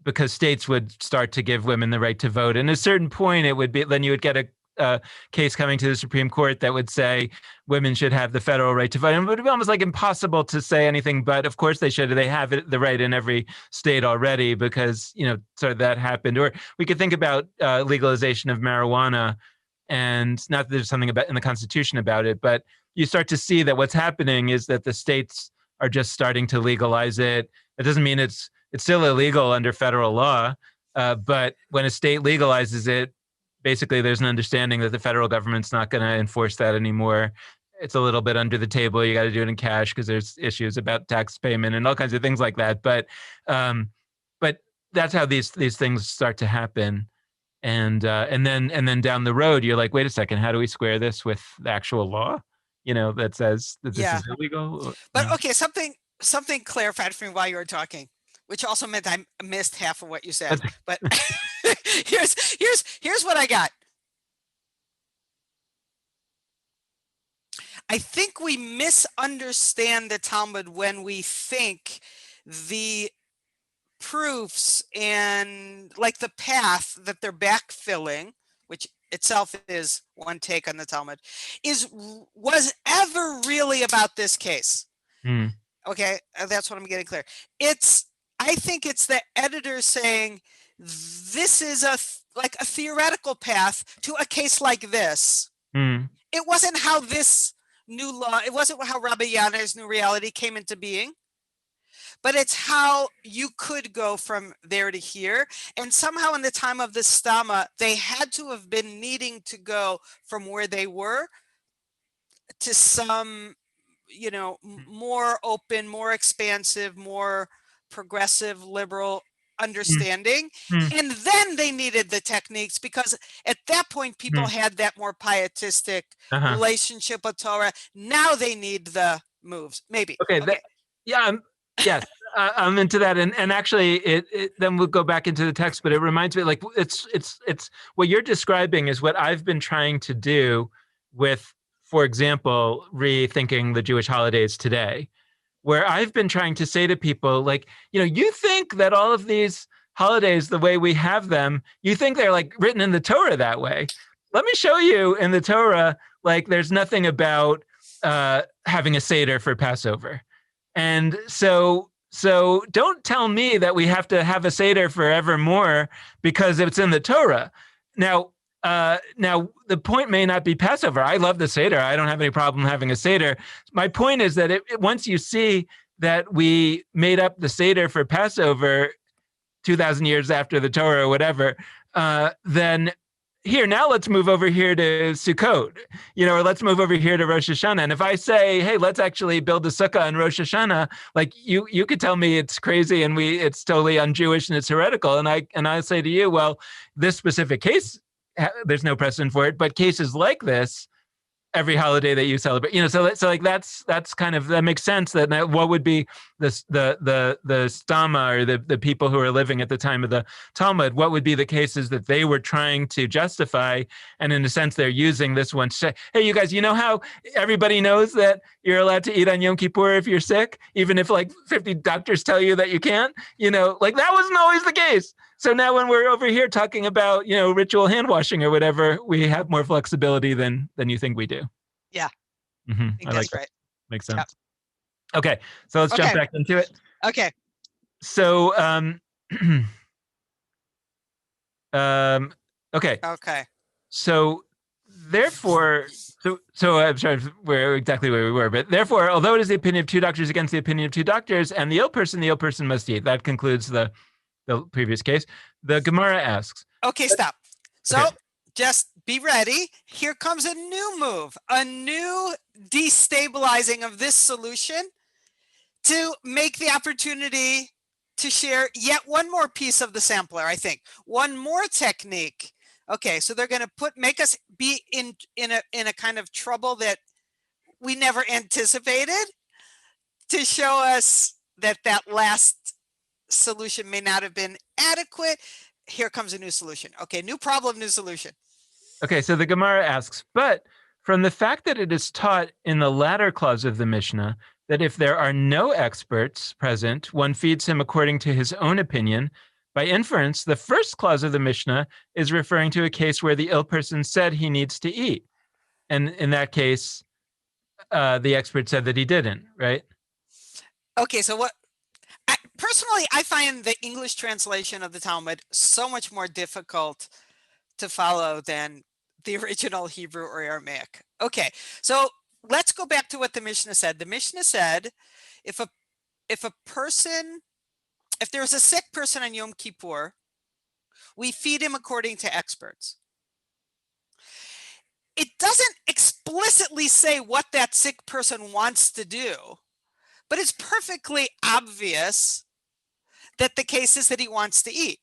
because states would start to give women the right to vote? And at a certain point, it would be then you would get a case coming to the Supreme Court that would say women should have the federal right to vote. And it would be almost like impossible to say anything, but of course they should. They have the right in every state already because, sort of that happened. Or we could think about legalization of marijuana, and not that there's something about in the Constitution about it, but you start to see that what's happening is that the states are just starting to legalize it. It doesn't mean it's still illegal under federal law, but when a state legalizes it, basically there's an understanding that the federal government's not going to enforce that anymore. It's a little bit under the table. You got to do it in cash because there's issues about tax payment and all kinds of things like that. But that's how these things start to happen. And then down the road, you're like, wait a second, how do we square this with the actual law? That says that this Yeah, is illegal. but okay, something clarified for me while you were talking, which also meant I missed half of what you said. But here's what I got. I think we misunderstand the Talmud when we think the proofs and like the path that they're backfilling, which itself is one take on the Talmud, was ever really about this case. Mm. Okay, that's what I'm getting clear. I think it's the editor saying this is a theoretical path to a case like this. Mm. It wasn't how this new law, it wasn't how Rabbi Yannai's new reality came into being, but it's how you could go from there to here. And somehow in the time of the Stama, they had to have been needing to go from where they were to some, more open, more expansive, more progressive, liberal understanding. Mm. And then they needed the techniques because at that point, people had that more pietistic relationship with Torah. Now they need the moves, maybe. Okay. Yeah. Yes. I'm into that. And actually it then we'll go back into the text, but it reminds me, like, it's what you're describing is what I've been trying to do with, for example, rethinking the Jewish holidays today, where I've been trying to say to people, like, you think that all of these holidays, the way we have them, you think they're like written in the Torah that way. Let me show you in the Torah, like there's nothing about having a Seder for Passover. And so don't tell me that we have to have a Seder forevermore because it's in the Torah. Now, Now, the point may not be Passover. I love the Seder. I don't have any problem having a Seder. My point is that once you see that we made up the Seder for Passover 2,000 years after the Torah or whatever, then here, now let's move over here to Sukkot, or let's move over here to Rosh Hashanah. And if I say, hey, let's actually build a sukkah on Rosh Hashanah, like you could tell me it's crazy and it's totally un-Jewish and it's heretical. And I say to you, well, this specific case, there's no precedent for it, but cases like this, every holiday that you celebrate, so like that's kind of, that makes sense. That what would be the stama, or the people who are living at the time of the Talmud, what would be the cases that they were trying to justify, and in a sense they're using this one to say, hey, you guys, how everybody knows that you're allowed to eat on Yom Kippur if you're sick, even if like 50 doctors tell you that you can't, like that wasn't always the case. So now when we're over here talking about, ritual hand washing or whatever, we have more flexibility than you think we do. Yeah. Mm-hmm. I think that's right. Makes sense. Yep. Okay. So let's jump back into it. Okay. So, okay. Okay. So therefore, so I'm sorry, we're exactly where we were, but therefore, although it is the opinion of two doctors against the opinion of two doctors, and the ill person must eat. That concludes the previous case. The Gemara asks. Okay, stop. So just be ready. Here comes a new move, a new destabilizing of this solution to make the opportunity to share yet one more piece of the sampler, I think. One more technique. Okay, so they're going to make us be in a kind of trouble that we never anticipated, to show us that last solution may not have been adequate. Here comes a new solution. Okay, new problem, new solution. Okay, so the Gemara asks, but from the fact that it is taught in the latter clause of the Mishnah that if there are no experts present, one feeds him according to his own opinion, by inference, the first clause of the Mishnah is referring to a case where the ill person said he needs to eat. And in that case, the expert said that he didn't, right? Okay, so personally, I find the English translation of the Talmud so much more difficult to follow than the original Hebrew or Aramaic. Okay, so let's go back to what the Mishnah said. The Mishnah said, if there's a sick person on Yom Kippur, we feed him according to experts. It doesn't explicitly say what that sick person wants to do, but it's perfectly obvious that the case is that he wants to eat.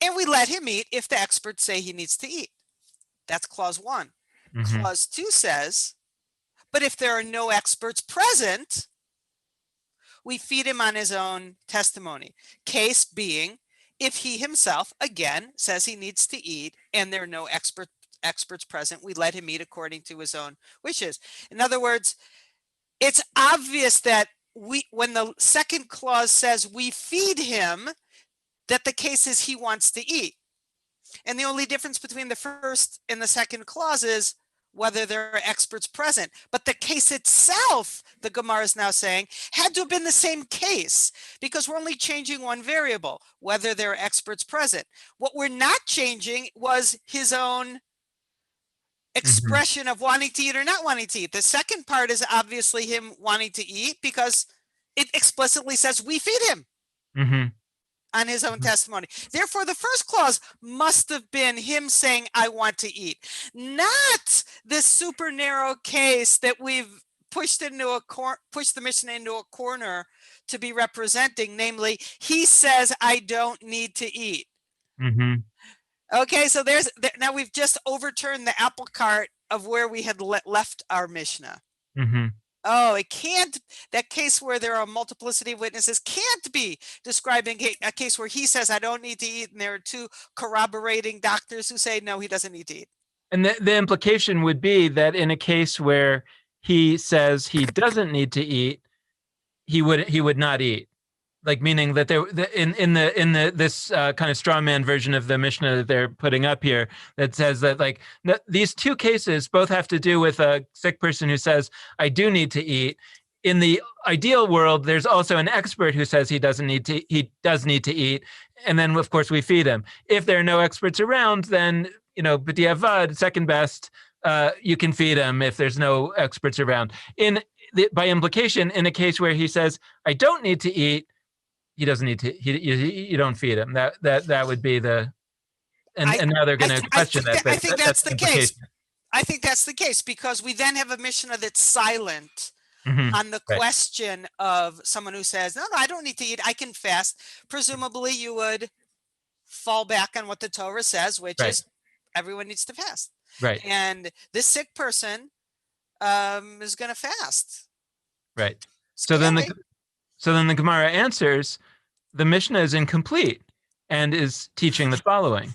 And we let him eat if the experts say he needs to eat. That's clause 1. Mm-hmm. Clause 2 says, but if there are no experts present, we feed him on his own testimony. Case being, if he himself, again, says he needs to eat and there are no experts present, we let him eat according to his own wishes. In other words, it's obvious that when the second clause says we feed him, that the case is he wants to eat. And the only difference between the first and the second clause is whether there are experts present. But the case itself, the Gemara is now saying, had to have been the same case, because we're only changing one variable, whether there are experts present. What we're not changing was his own expression of wanting to eat or not wanting to eat. The second part is obviously him wanting to eat because it explicitly says we feed him on his own testimony. Therefore, the first clause must have been him saying, I want to eat, not this super narrow case that we've pushed the Mishnah into a corner to be representing, namely, he says, I don't need to eat. Okay, so now we've just overturned the apple cart of where we had left our Mishnah. Oh, it can't, that case where there are a multiplicity of witnesses can't be describing a case where he says, I don't need to eat, and there are two corroborating doctors who say, no, he doesn't need to eat. And the implication would be that in a case where he says he doesn't need to eat, he would not eat. Like, meaning that this kind of straw man version of the Mishnah that they're putting up here, that says that like these two cases both have to do with a sick person who says, I do need to eat. in the ideal world, there's also an expert who says he does need to eat, and then of course we feed him. If there are no experts around, then b'diavad, second best, you can feed him if there's no experts around. By implication, in a case where he says I don't need to eat, he doesn't need to. You don't feed him. That would be the. And now they're going to question that. I think that's that's the case. I think that's the case because we then have a Mishnah that's silent on the question of someone who says, no, I don't need to eat. I can fast. Presumably, you would fall back on what the Torah says, which is everyone needs to fast. Right. And this sick person is going to fast. Right. So then the Gemara answers, the Mishnah is incomplete and is teaching the following.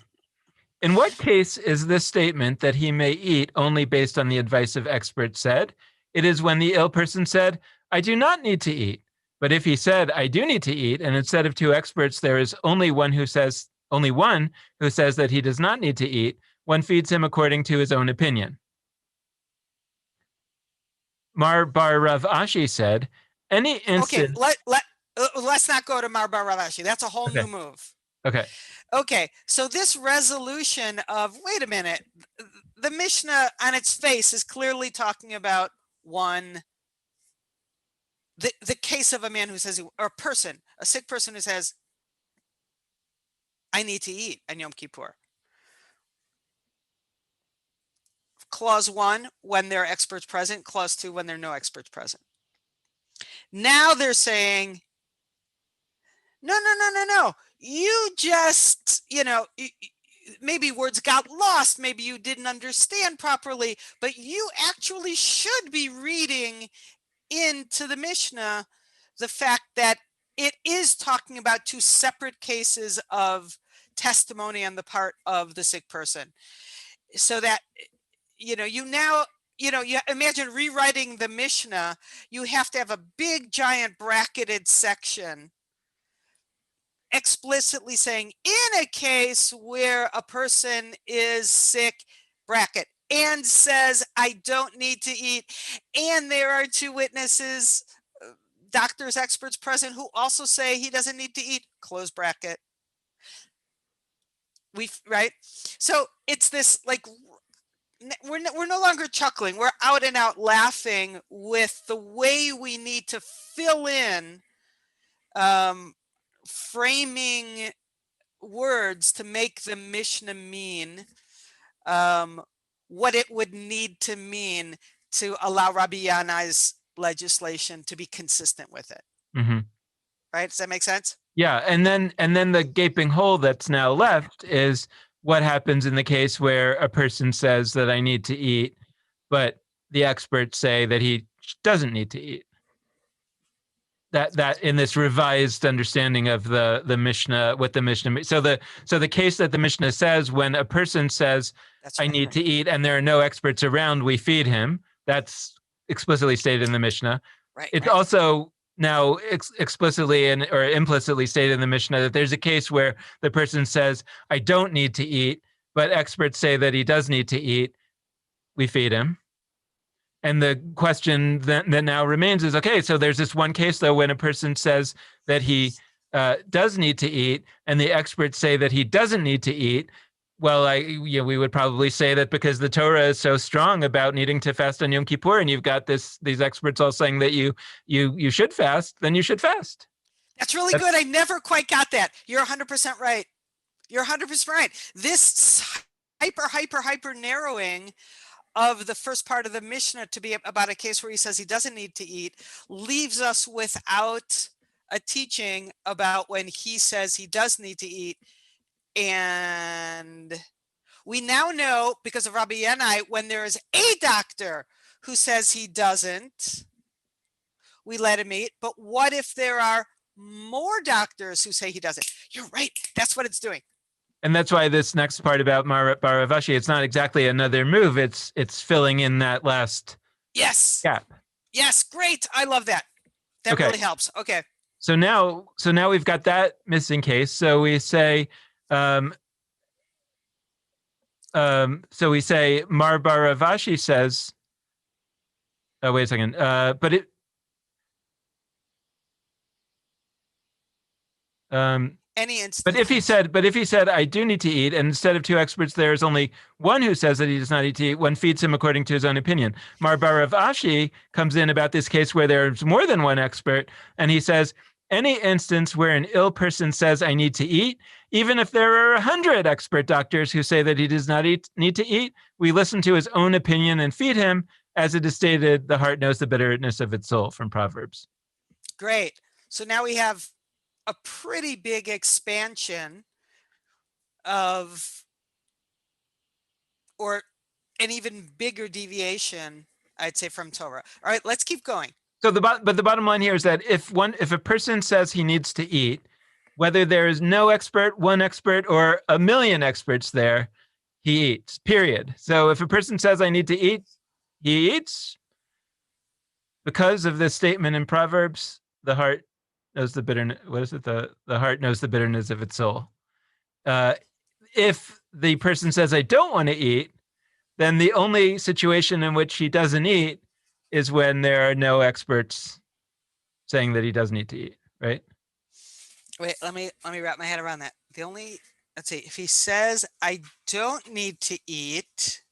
In what case is this statement that he may eat only based on the advice of experts said? It is when the ill person said, I do not need to eat. But if he said, I do need to eat, and instead of two experts, there is only one who says that he does not need to eat, one feeds him according to his own opinion. Mar Bar Rav Ashi said, any instant... Okay, let's not go to Mar Bar Rav Ashi. That's a whole new move. Okay, so this resolution of, wait a minute, the Mishnah on its face is clearly talking about the case of a man who says, or a sick person who says, I need to eat on Yom Kippur. Clause 1, when there are experts present. Clause 2, when there are no experts present. Now they're saying, no. You just, maybe words got lost. Maybe you didn't understand properly, but you actually should be reading into the Mishnah the fact that it is talking about two separate cases of testimony on the part of the sick person. So that, you imagine rewriting the Mishnah, you have to have a big, giant bracketed section explicitly saying, in a case where a person is sick, bracket, and says, I don't need to eat, and there are two witnesses, doctors, experts present, who also say he doesn't need to eat, close bracket. So it's this, like, we're no longer chuckling. We're out and out laughing with the way we need to fill in framing words to make the Mishnah mean what it would need to mean to allow Rabbi Yanai's legislation to be consistent with it. Right? Does that make sense? Yeah, and then the gaping hole that's now left is what happens in the case where a person says that I need to eat, but the experts say that he doesn't need to eat. That in this revised understanding of the Mishnah, what the Mishnah, so the case that the Mishnah says, when a person says I need to eat and there are no experts around, we feed him. That's explicitly stated in the Mishnah. It's also now explicitly or implicitly stated in the Mishnah that there's a case where the person says I don't need to eat, but experts say that he does need to eat. We feed him. And the question that now remains is, okay, so there's this one case, though, when a person says that he does need to eat, and the experts say that he doesn't need to eat. Well, we would probably say that because the Torah is so strong about needing to fast on Yom Kippur, and you've got these experts all saying that you should fast, then you should fast. That's really good. I never quite got that. You're 100% right. You're 100% right. This hyper narrowing of the first part of the Mishnah to be about a case where he says he doesn't need to eat leaves us without a teaching about when he says he does need to eat. And we now know, because of Rabbi Yanai, when there is a doctor who says he doesn't, we let him eat. But what if there are more doctors who say he doesn't? You're right. That's what it's doing. And that's why this next part about Bar Rav Ashi, it's not exactly another move. It's filling in that last gap. Yes, great. I love that. That really helps. Okay. So now we've got that missing case. So we say, Mar Bar Rav Ashi says, oh, wait a second. Any But instant. if he said, I do need to eat, and instead of two experts, there is only one who says that he does not need to eat, one feeds him according to his own opinion. Mar Barav Ashi comes in about this case where there's more than one expert, and he says, any instance where an ill person says, I need to eat, even if there are 100 expert doctors who say that he does not need to eat, we listen to his own opinion and feed him. As it is stated, the heart knows the bitterness of its soul, from Proverbs. Great. So now we have a pretty big expansion of, or an even bigger deviation, I'd say, from Torah. All right, let's keep going. So the bottom line here is that if a person says he needs to eat, whether there is no expert, one expert, or a million experts there, he eats. Period. So if a person says I need to eat, he eats. Because of this statement in Proverbs, the heart knows the bitterness. What is it? The heart knows the bitterness of its soul. If the person says I don't want to eat, then the only situation in which he doesn't eat is when there are no experts saying that he does need to eat, right? Wait, let me wrap my head around that. Let's see, if he says I don't need to eat,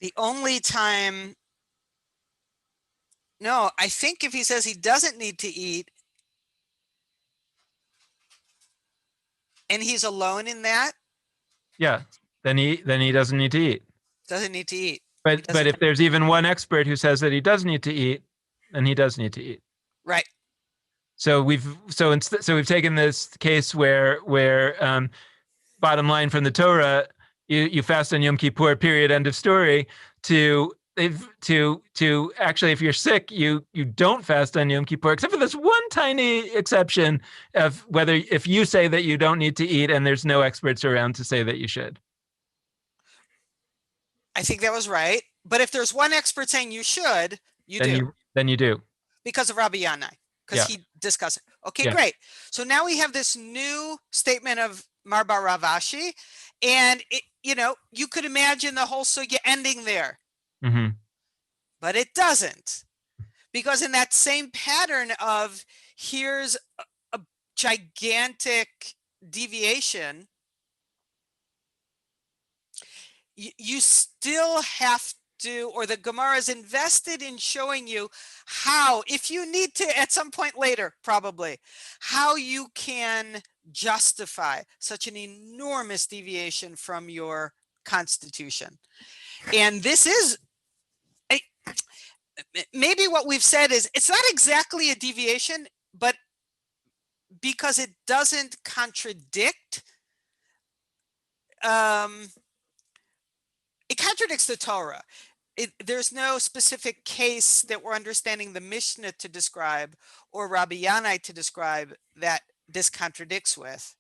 the only time, no, I think if he says he doesn't need to eat and he's alone in that, Yeah, then he doesn't need to eat. doesn't need to eat. But if there's even one expert who says that he does need to eat, then he does need to eat. Right. So we've taken this case where bottom line from the Torah, you fast on Yom Kippur, period, end of story, to actually, if you're sick, you don't fast on Yom Kippur, except for this one tiny exception of whether if you say that you don't need to eat and there's no experts around to say that you should. I think that was right. But if there's one expert saying you should, then you do. Because of Rabbi Yanai, because he discussed it. Okay, great. So now we have this new statement of Mar Bar Rav Ashi, and you could imagine the whole sugya ending there. Mm-hmm. But it doesn't, because in that same pattern of here's a gigantic deviation, you still have to, or the Gemara is invested in showing you how, if you need to at some point later, probably, how you can justify such an enormous deviation from your constitution. And this is maybe what we've said is it's not exactly a deviation, but because it doesn't contradict, it contradicts the Torah. There's no specific case that we're understanding the Mishnah to describe or Rabbi Yanai to describe that this contradicts with,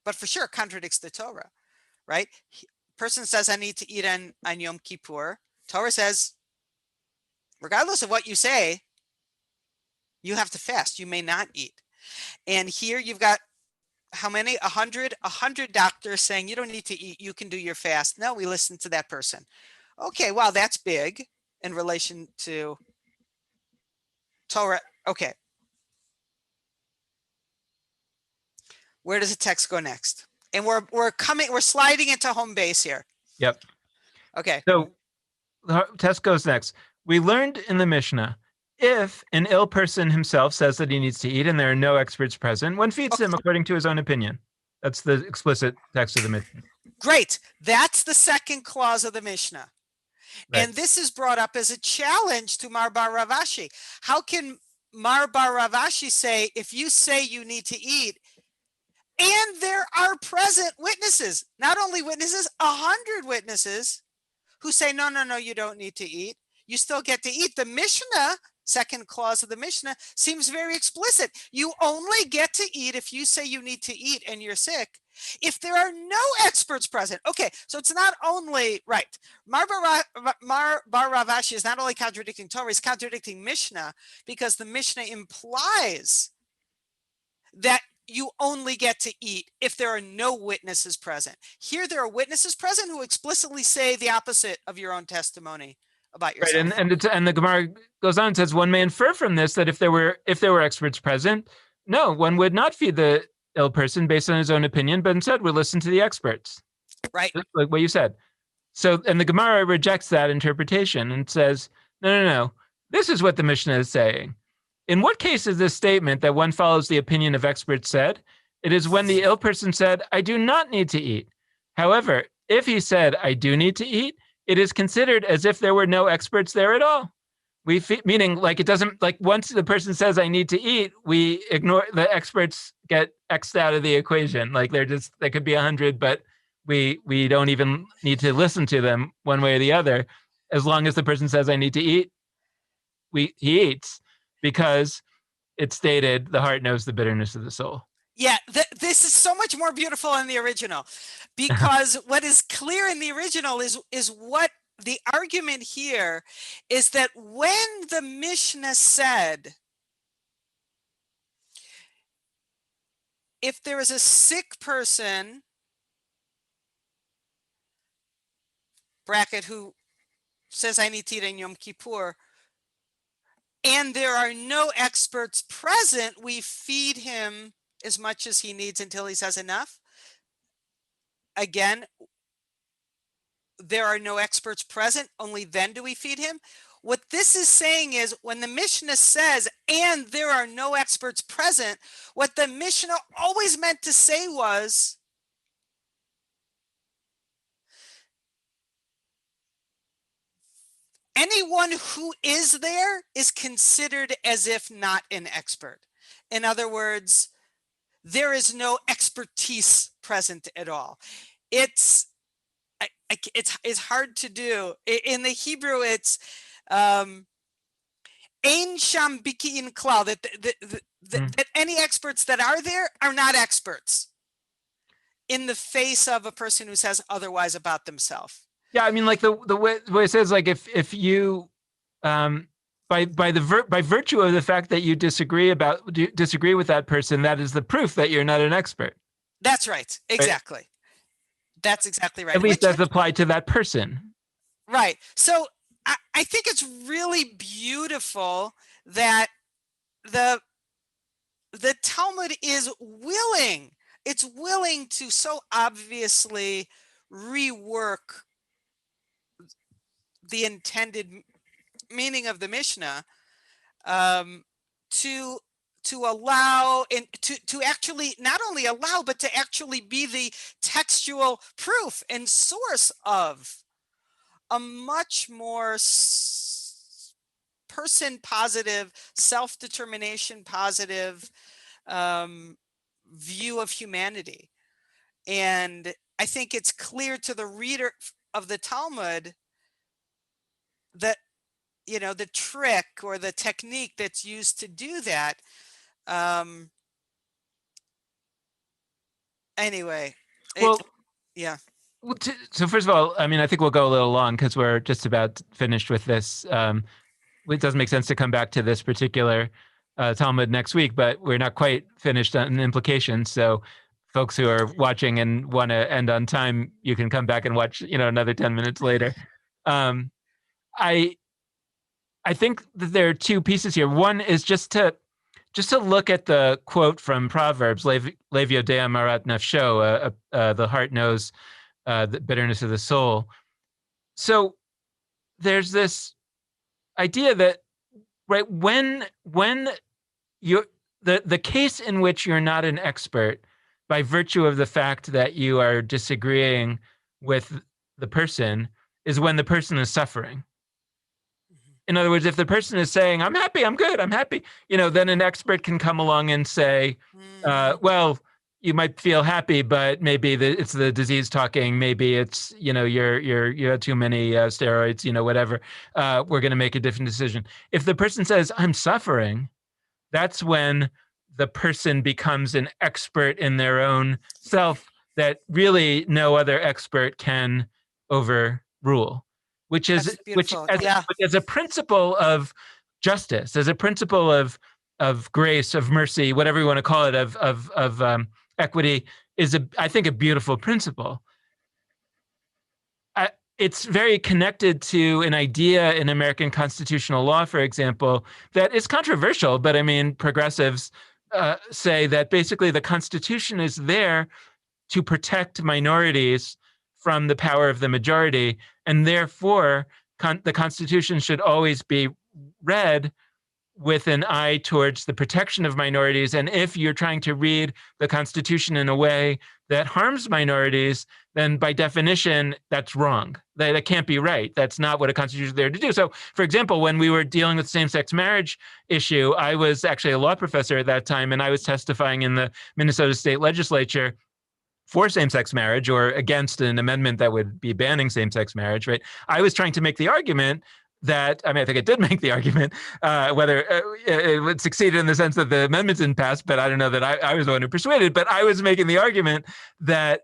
but for sure contradicts the Torah, right? Person says, I need to eat on Yom Kippur. Torah says, regardless of what you say, you have to fast. You may not eat. And here you've got how many? 100 doctors saying you don't need to eat. You can do your fast. No, we listen to that person. Okay, wow, that's big in relation to Torah. Okay. Where does the text go next? And we're sliding into home base here. Yep. Okay. So the text goes next. We learned in the Mishnah, if an ill person himself says that he needs to eat and there are no experts present, one feeds him according to his own opinion. That's the explicit text of the Mishnah. Great. That's the second clause of the Mishnah. Right. And this is brought up as a challenge to Mar Bar Rav Ashi. How can Mar Bar Rav Ashi say, if you say you need to eat, and there are present witnesses, not only witnesses, 100 witnesses who say, no, you don't need to eat. You still get to eat. The Mishnah, second clause of the Mishnah, seems very explicit. You only get to eat if you say you need to eat and you're sick. If there are no experts present. Okay, so it's not only, right. Mar Bar Rav Ashi is not only contradicting Torah, he's contradicting Mishnah, because the Mishnah implies that you only get to eat if there are no witnesses present. Here there are witnesses present who explicitly say the opposite of your own testimony about Right, yourself. and the Gemara goes on and says one may infer from this that if there were experts present, no, one would not feed the ill person based on his own opinion, but instead would listen to the experts, Right. like what you said. So, and the Gemara rejects that interpretation and says, no, no, no, this is what the Mishnah is saying. In what case is this statement that one follows the opinion of experts said? It is when the ill person said, I do not need to eat. However, if he said, I do need to eat, it is considered as if there were no experts there at all. Meaning like it doesn't, like once the person says I need to eat, we ignore the experts, get X'd out of the equation. Like they could be 100, but we don't even need to listen to them one way or the other. As long as the person says I need to eat, he eats, because it's stated the heart knows the bitterness of the soul. Yeah, this is so much more beautiful in the original, because what is clear in the original is what the argument here is, that when the Mishnah said, if there is a sick person, bracket, who says I need to eat in Yom Kippur, and there are no experts present, we feed him as much as he needs until he says enough. Again, there are no experts present, only then do we feed him. What this is saying is, when the Mishnah says, and there are no experts present, what the Mishnah always meant to say was, anyone who is there is considered as if not an expert. In other words, there is no expertise present at all. It's hard to do. In the Hebrew, it's ein sham biki'in klal, that any experts that are there are not experts in the face of a person who says otherwise about themselves. Yeah, I mean, like the way it says, like if you by virtue of the fact that you disagree with that person, that is the proof that you're not an expert. That's right. Exactly. Right? That's exactly right. At least as applied to that person. Right. So I think it's really beautiful that the Talmud is willing. It's willing to so obviously rework the intended meaning of the Mishnah, to allow and to actually not only allow, but to actually be the textual proof and source of a much more person positive, self-determination positive view of humanity. And I think it's clear to the reader of the Talmud that, you know, the trick or the technique that's used to do that. Anyway, well, yeah. So first of all, I mean, I think we'll go a little long because we're just about finished with this. It doesn't make sense to come back to this particular Talmud next week, but we're not quite finished on implications. So folks who are watching and want to end on time, you can come back and watch, you know, another 10 minutes later. I think that there are two pieces here. One is just to look at the quote from Proverbs, Levio dea marat nafsho, the heart knows the bitterness of the soul. So there's this idea that, right, when you're the case in which you're not an expert by virtue of the fact that you are disagreeing with the person is when the person is suffering. In other words, if the person is saying, I'm happy, I'm good, I'm happy, you know, then an expert can come along and say, well, you might feel happy, but maybe it's the disease talking. Maybe it's, you know, you had too many steroids, you know, whatever. We're going to make a different decision. If the person says, I'm suffering, that's when the person becomes an expert in their own self that really no other expert can overrule. Which as a principle of justice, as a principle of grace, of mercy, whatever you want to call it, of equity, is I think a beautiful principle. it's very connected to an idea in American constitutional law, for example, that is controversial. But I mean, progressives say that basically the Constitution is there to protect minorities from the power of the majority, and therefore the Constitution should always be read with an eye towards the protection of minorities. And if you're trying to read the Constitution in a way that harms minorities, then by definition, that's wrong. That can't be right. That's not what a Constitution is there to do. So, for example, when we were dealing with same-sex marriage issue, I was actually a law professor at that time, and I was testifying in the Minnesota State Legislature for same-sex marriage or against an amendment that would be banning same-sex marriage, right? I was trying to make the argument that, I mean, I think it did make the argument, whether it would succeed in the sense that the amendments didn't pass, but I don't know that I was the one who persuaded, but I was making the argument that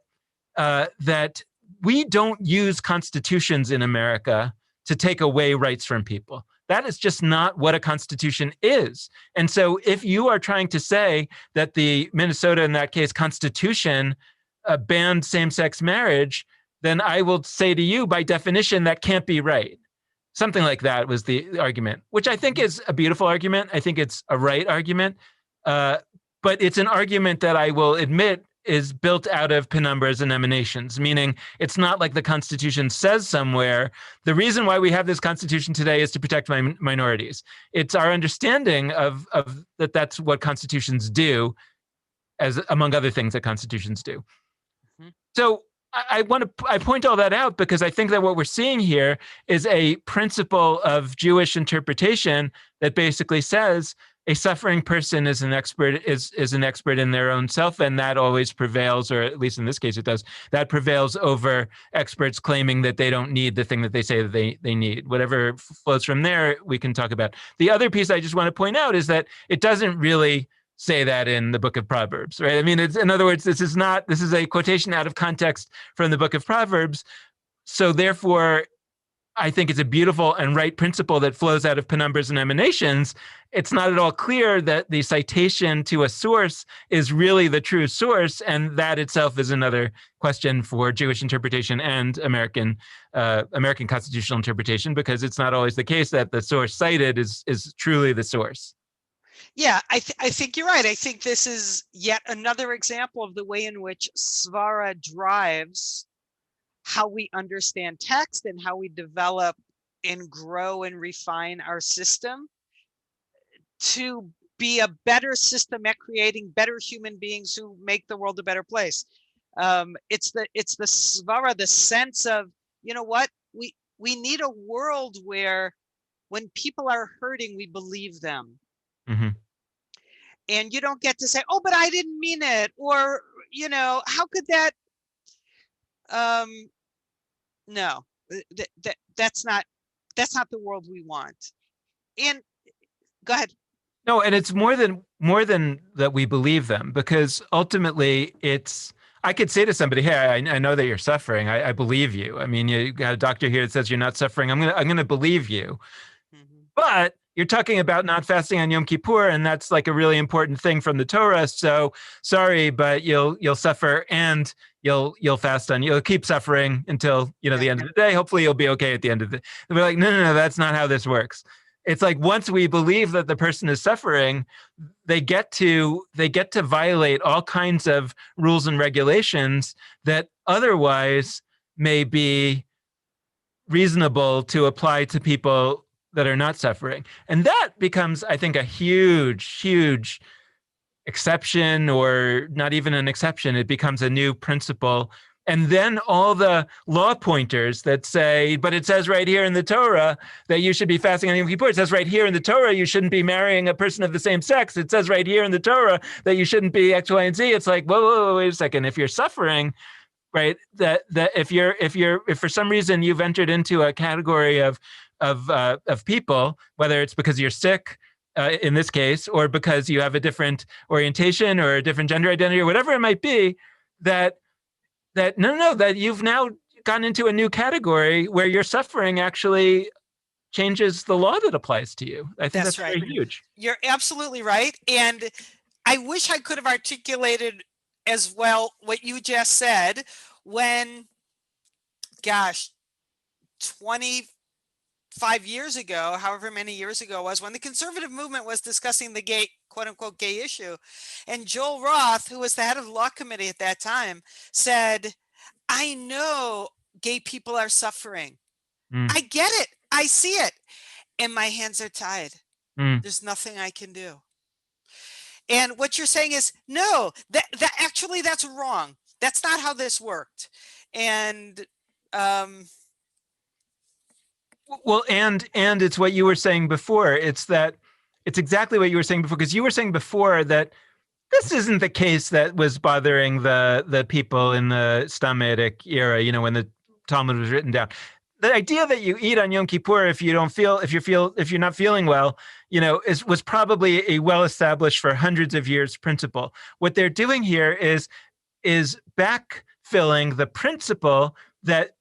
that we don't use constitutions in America to take away rights from people. That is just not what a constitution is. And so if you are trying to say that the Minnesota, in that case, constitution banned same-sex marriage, then I will say to you, by definition, that can't be right. Something like that was the argument, which I think is a beautiful argument. I think it's a right argument, but it's an argument that I will admit is built out of penumbras and emanations, meaning it's not like the Constitution says somewhere, the reason why we have this Constitution today is to protect minorities. It's our understanding of that that's what constitutions do, as among other things that constitutions do. Mm-hmm. So I point all that out because I think that what we're seeing here is a principle of Jewish interpretation that basically says a suffering person is an expert in their own self, and that always prevails, or at least in this case it does. That prevails over experts claiming that they don't need the thing that they say that they need. Whatever flows from there, we can talk about. The other piece I just want to point out is that it doesn't really say that in the book of Proverbs, right? I mean, it's, in other words, this is a quotation out of context from the book of Proverbs. So therefore, I think it's a beautiful and right principle that flows out of penumbras and emanations. It's not at all clear that the citation to a source is really the true source, and that itself is another question for Jewish interpretation and American constitutional interpretation, because it's not always the case that the source cited is truly the source. Yeah, I think you're right. I think this is yet another example of the way in which svara drives how we understand text and how we develop and grow and refine our system to be a better system at creating better human beings who make the world a better place. It's the svara, the sense of, you know what, we need a world where when people are hurting, we believe them. Mm-hmm. And you don't get to say, oh, but I didn't mean it. Or, you know, how could that? No, that's not the world we want. And go ahead. No, and it's more than that we believe them, because ultimately it's, I could say to somebody, hey, I know that you're suffering. I believe you. I mean, you got a doctor here that says you're not suffering. I'm gonna believe you. Mm-hmm. But you're talking about not fasting on Yom Kippur, and that's like a really important thing from the Torah. So sorry, but you'll suffer, and you'll keep suffering until, you know, the end of the day. Hopefully you'll be okay at the end of the day. And we're like, no, that's not how this works. It's like, once we believe that the person is suffering, they get to violate all kinds of rules and regulations that otherwise may be reasonable to apply to people that are not suffering. And that becomes, I think, a huge exception, or not even an exception. It becomes a new principle. And then all the law pointers that say, but it says right here in the Torah that you should be fasting on Yom Kippur. It says right here in the Torah you shouldn't be marrying a person of the same sex. It says right here in the Torah that you shouldn't be X, Y, and Z. It's like, whoa, wait a second. If you're suffering, right, that if for some reason you've entered into a category of people, whether it's because you're sick, in this case, or because you have a different orientation or a different gender identity or whatever it might be, that you've now gotten into a new category where your suffering actually changes the law that applies to you. I think that's right. Very huge. You're absolutely right. And I wish I could have articulated as well what you just said when, gosh, 25 years ago, however many years ago it was, when the conservative movement was discussing the gay, quote unquote, gay issue. And Joel Roth, who was the head of the law committee at that time, said, I know gay people are suffering. Mm. I get it. I see it. And my hands are tied. Mm. There's nothing I can do. And what you're saying is, no, that actually, that's wrong. That's not how this worked. And well, and it's what you were saying before. It's exactly what you were saying before, because you were saying before that this isn't the case that was bothering the people in the Talmudic era, when the Talmud was written down. The idea that you eat on Yom Kippur if you're not feeling well, was probably a well-established for hundreds of years principle. What they're doing here is backfilling the principle that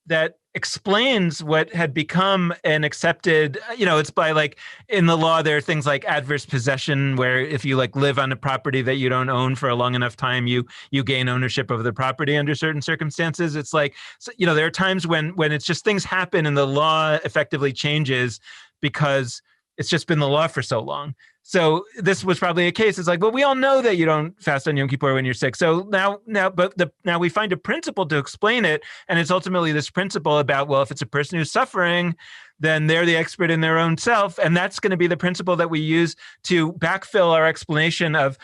explains what had become an accepted, it's by, like, in the law, there are things like adverse possession, where if you, like, live on a property that you don't own for a long enough time, you gain ownership of the property under certain circumstances. It's like, there are times when it's just things happen and the law effectively changes because it's just been the law for so long. So this was probably a case. It's like, well, we all know that you don't fast on Yom Kippur when you're sick. So now we find a principle to explain it, and it's ultimately this principle about, well, if it's a person who's suffering, then they're the expert in their own self, and that's going to be the principle that we use to backfill our explanation of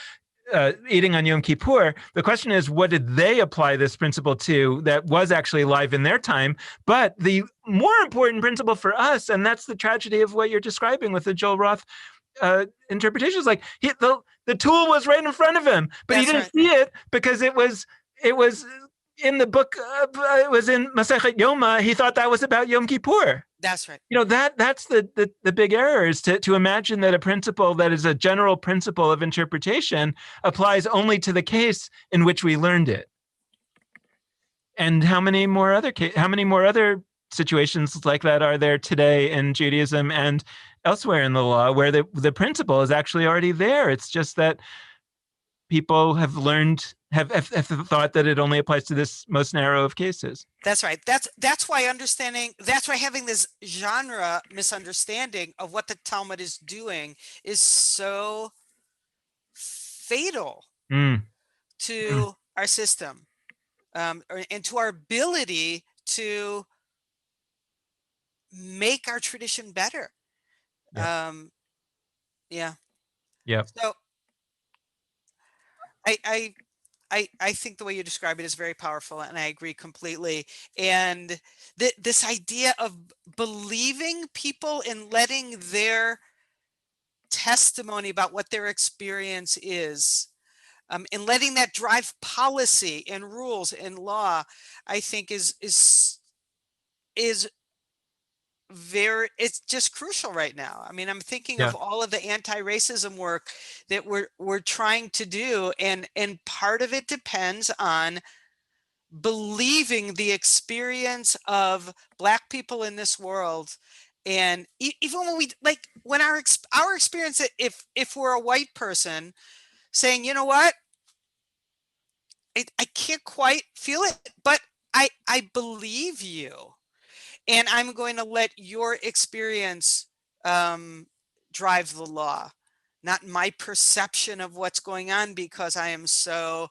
eating on Yom Kippur. The question is, what did they apply this principle to that was actually alive in their time? But the more important principle for us, and that's the tragedy of what you're describing with the Joel Roth interpretation, is like the tool was right in front of him, but he didn't see it because it was in the book. It was in Masechet Yoma. He thought that was about Yom Kippur. That's right. That's the big error, is to imagine that a principle that is a general principle of interpretation applies only to the case in which we learned it. And how many more other situations like that are there today in Judaism and elsewhere in the law, where the principle is actually already there? It's just that people have thought that it only applies to this most narrow of cases. That's right. That's why having this genre misunderstanding of what the Talmud is doing is so fatal to our system, and to our ability to make our tradition better. Yeah. Yeah. Yeah. So I think the way you describe it is very powerful, and I agree completely. And this idea of believing people and letting their testimony about what their experience is, and letting that drive policy and rules and law, I think is it's just crucial right now. I mean, I'm thinking of all of the anti-racism work that we're trying to do, and part of it depends on believing the experience of Black people in this world. And even when our experience, if we're a white person saying, you know what, I can't quite feel it, but I believe you. And I'm going to let your experience drive the law, not my perception of what's going on, because I am so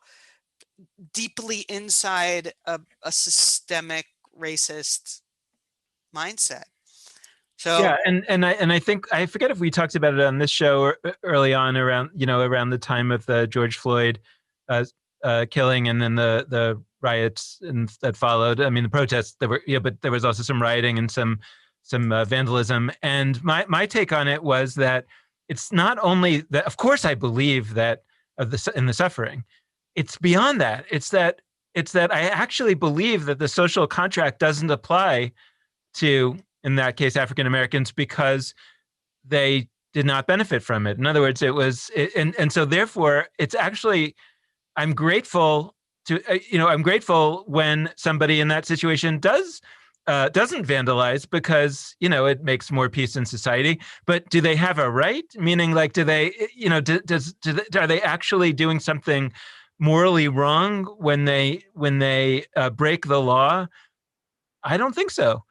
deeply inside a systemic racist mindset. So yeah, and I think, I forget if we talked about it on this show early on, around the time of the George Floyd killing, and then the riots that followed. I mean, the protests that were, but there was also some rioting and some vandalism. And my take on it was that it's not only that, of course, I believe that in the suffering. It's beyond that. It's that I actually believe that the social contract doesn't apply to, in that case, African Americans, because they did not benefit from it. In other words, and so therefore, it's actually, I'm grateful when somebody in that situation doesn't vandalize, because it makes more peace in society. But do they have a right? Meaning, like, do they, are they actually doing something morally wrong when they break the law? I don't think so.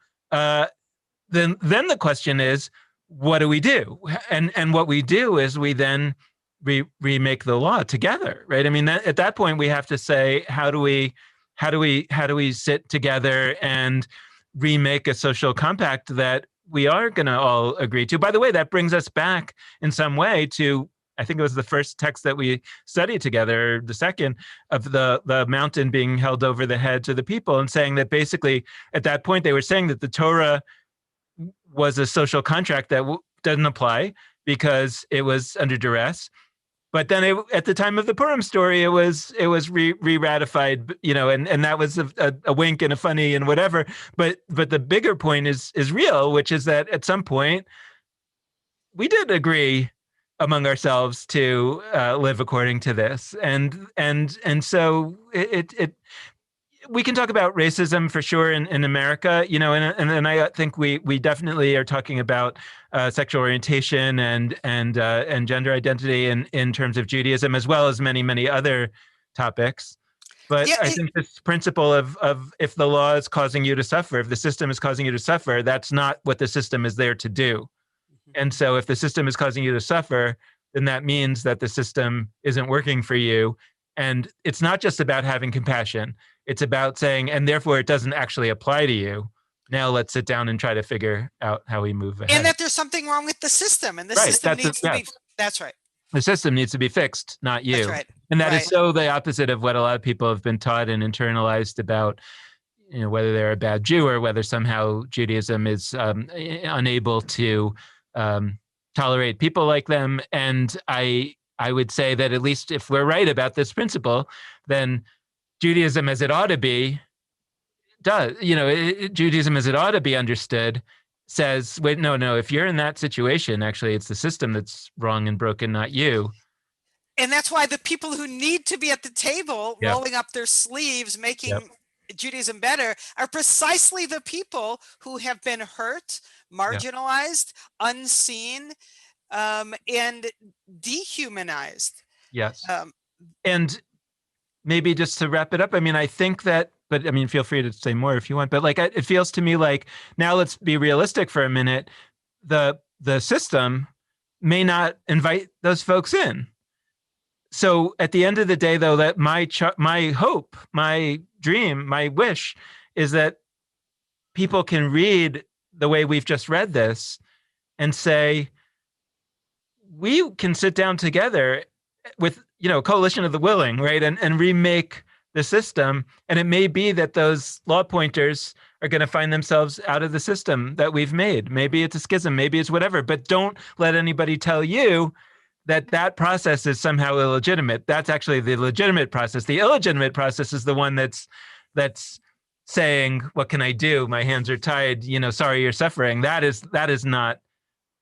then the question is, what do we do? And what we do is we then remake the law together, right? I mean, at that point we have to say, how do we sit together and remake a social compact that we are going to all agree to? By the way, that brings us back in some way to, I think it was the first text that we studied together, the second, of the mountain being held over the heads of the people, and saying that basically at that point they were saying that the Torah was a social contract that doesn't apply because it was under duress. But then at the time of the Purim story, it was re-ratified, and that was a wink and a funny and whatever. But the bigger point is real, which is that at some point we did agree among ourselves to live according to this, and so it we can talk about racism for sure in America, and I think we definitely are talking about sexual orientation and gender identity in terms of Judaism, as well as many other topics. But Yeah, I think this principle of if the law is causing you to suffer, if the system is causing you to suffer, that's not what the system is there to do. And so if the system is causing you to suffer, then that means that the system isn't working for you. And it's not just about having compassion. It's about saying, and therefore it doesn't actually apply to you. Now let's sit down and try to figure out how we move ahead. and that there's something wrong with the system, and the Right, system needs to be. That's right. The system needs to be fixed, not you. That's right. And that Right. is so the opposite of what a lot of people have been taught and internalized about, whether they're a bad Jew or whether somehow Judaism is unable to tolerate people like them. And I would say that at least if we're right about this principle, then Judaism as it ought to be does, Judaism as it ought to be understood says, wait, no, if you're in that situation, actually it's the system that's wrong and broken, not you. And that's why the people who need to be at the table, Yep. rolling up their sleeves, making Yep. Judaism better, are precisely the people who have been hurt, marginalized, unseen, and dehumanized. Yes. And maybe just to wrap it up, I mean, I think that, but I mean, feel free to say more if you want, but like, it feels to me like, now let's be realistic for a minute. The system may not invite those folks in. So at the end of the day, though, that my hope, my dream, my wish is that people can read the way we've just read this and say, we can sit down together with, a coalition of the willing, right? And remake the system. And it may be that those law pointers are going to find themselves out of the system that we've made. Maybe it's a schism, maybe it's whatever, but don't let anybody tell you that process is somehow illegitimate. That's actually the legitimate process. The illegitimate process is the one that's saying, what can I do? My hands are tied, sorry, you're suffering. That is not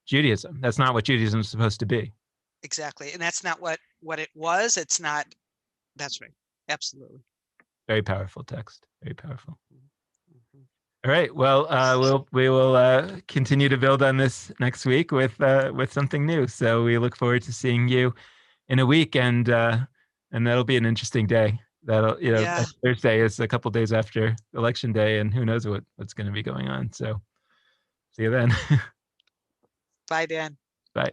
Judaism. That's not what Judaism is supposed to be. Exactly. And that's not what it was. It's not. That's right. Absolutely. Very powerful text. Very powerful. All right. Well, we will continue to build on this next week with something new. So we look forward to seeing you in a week, and that'll be an interesting day. Thursday is a couple days after Election Day, and who knows what's going to be going on. So see you then. Bye, Dan. Bye.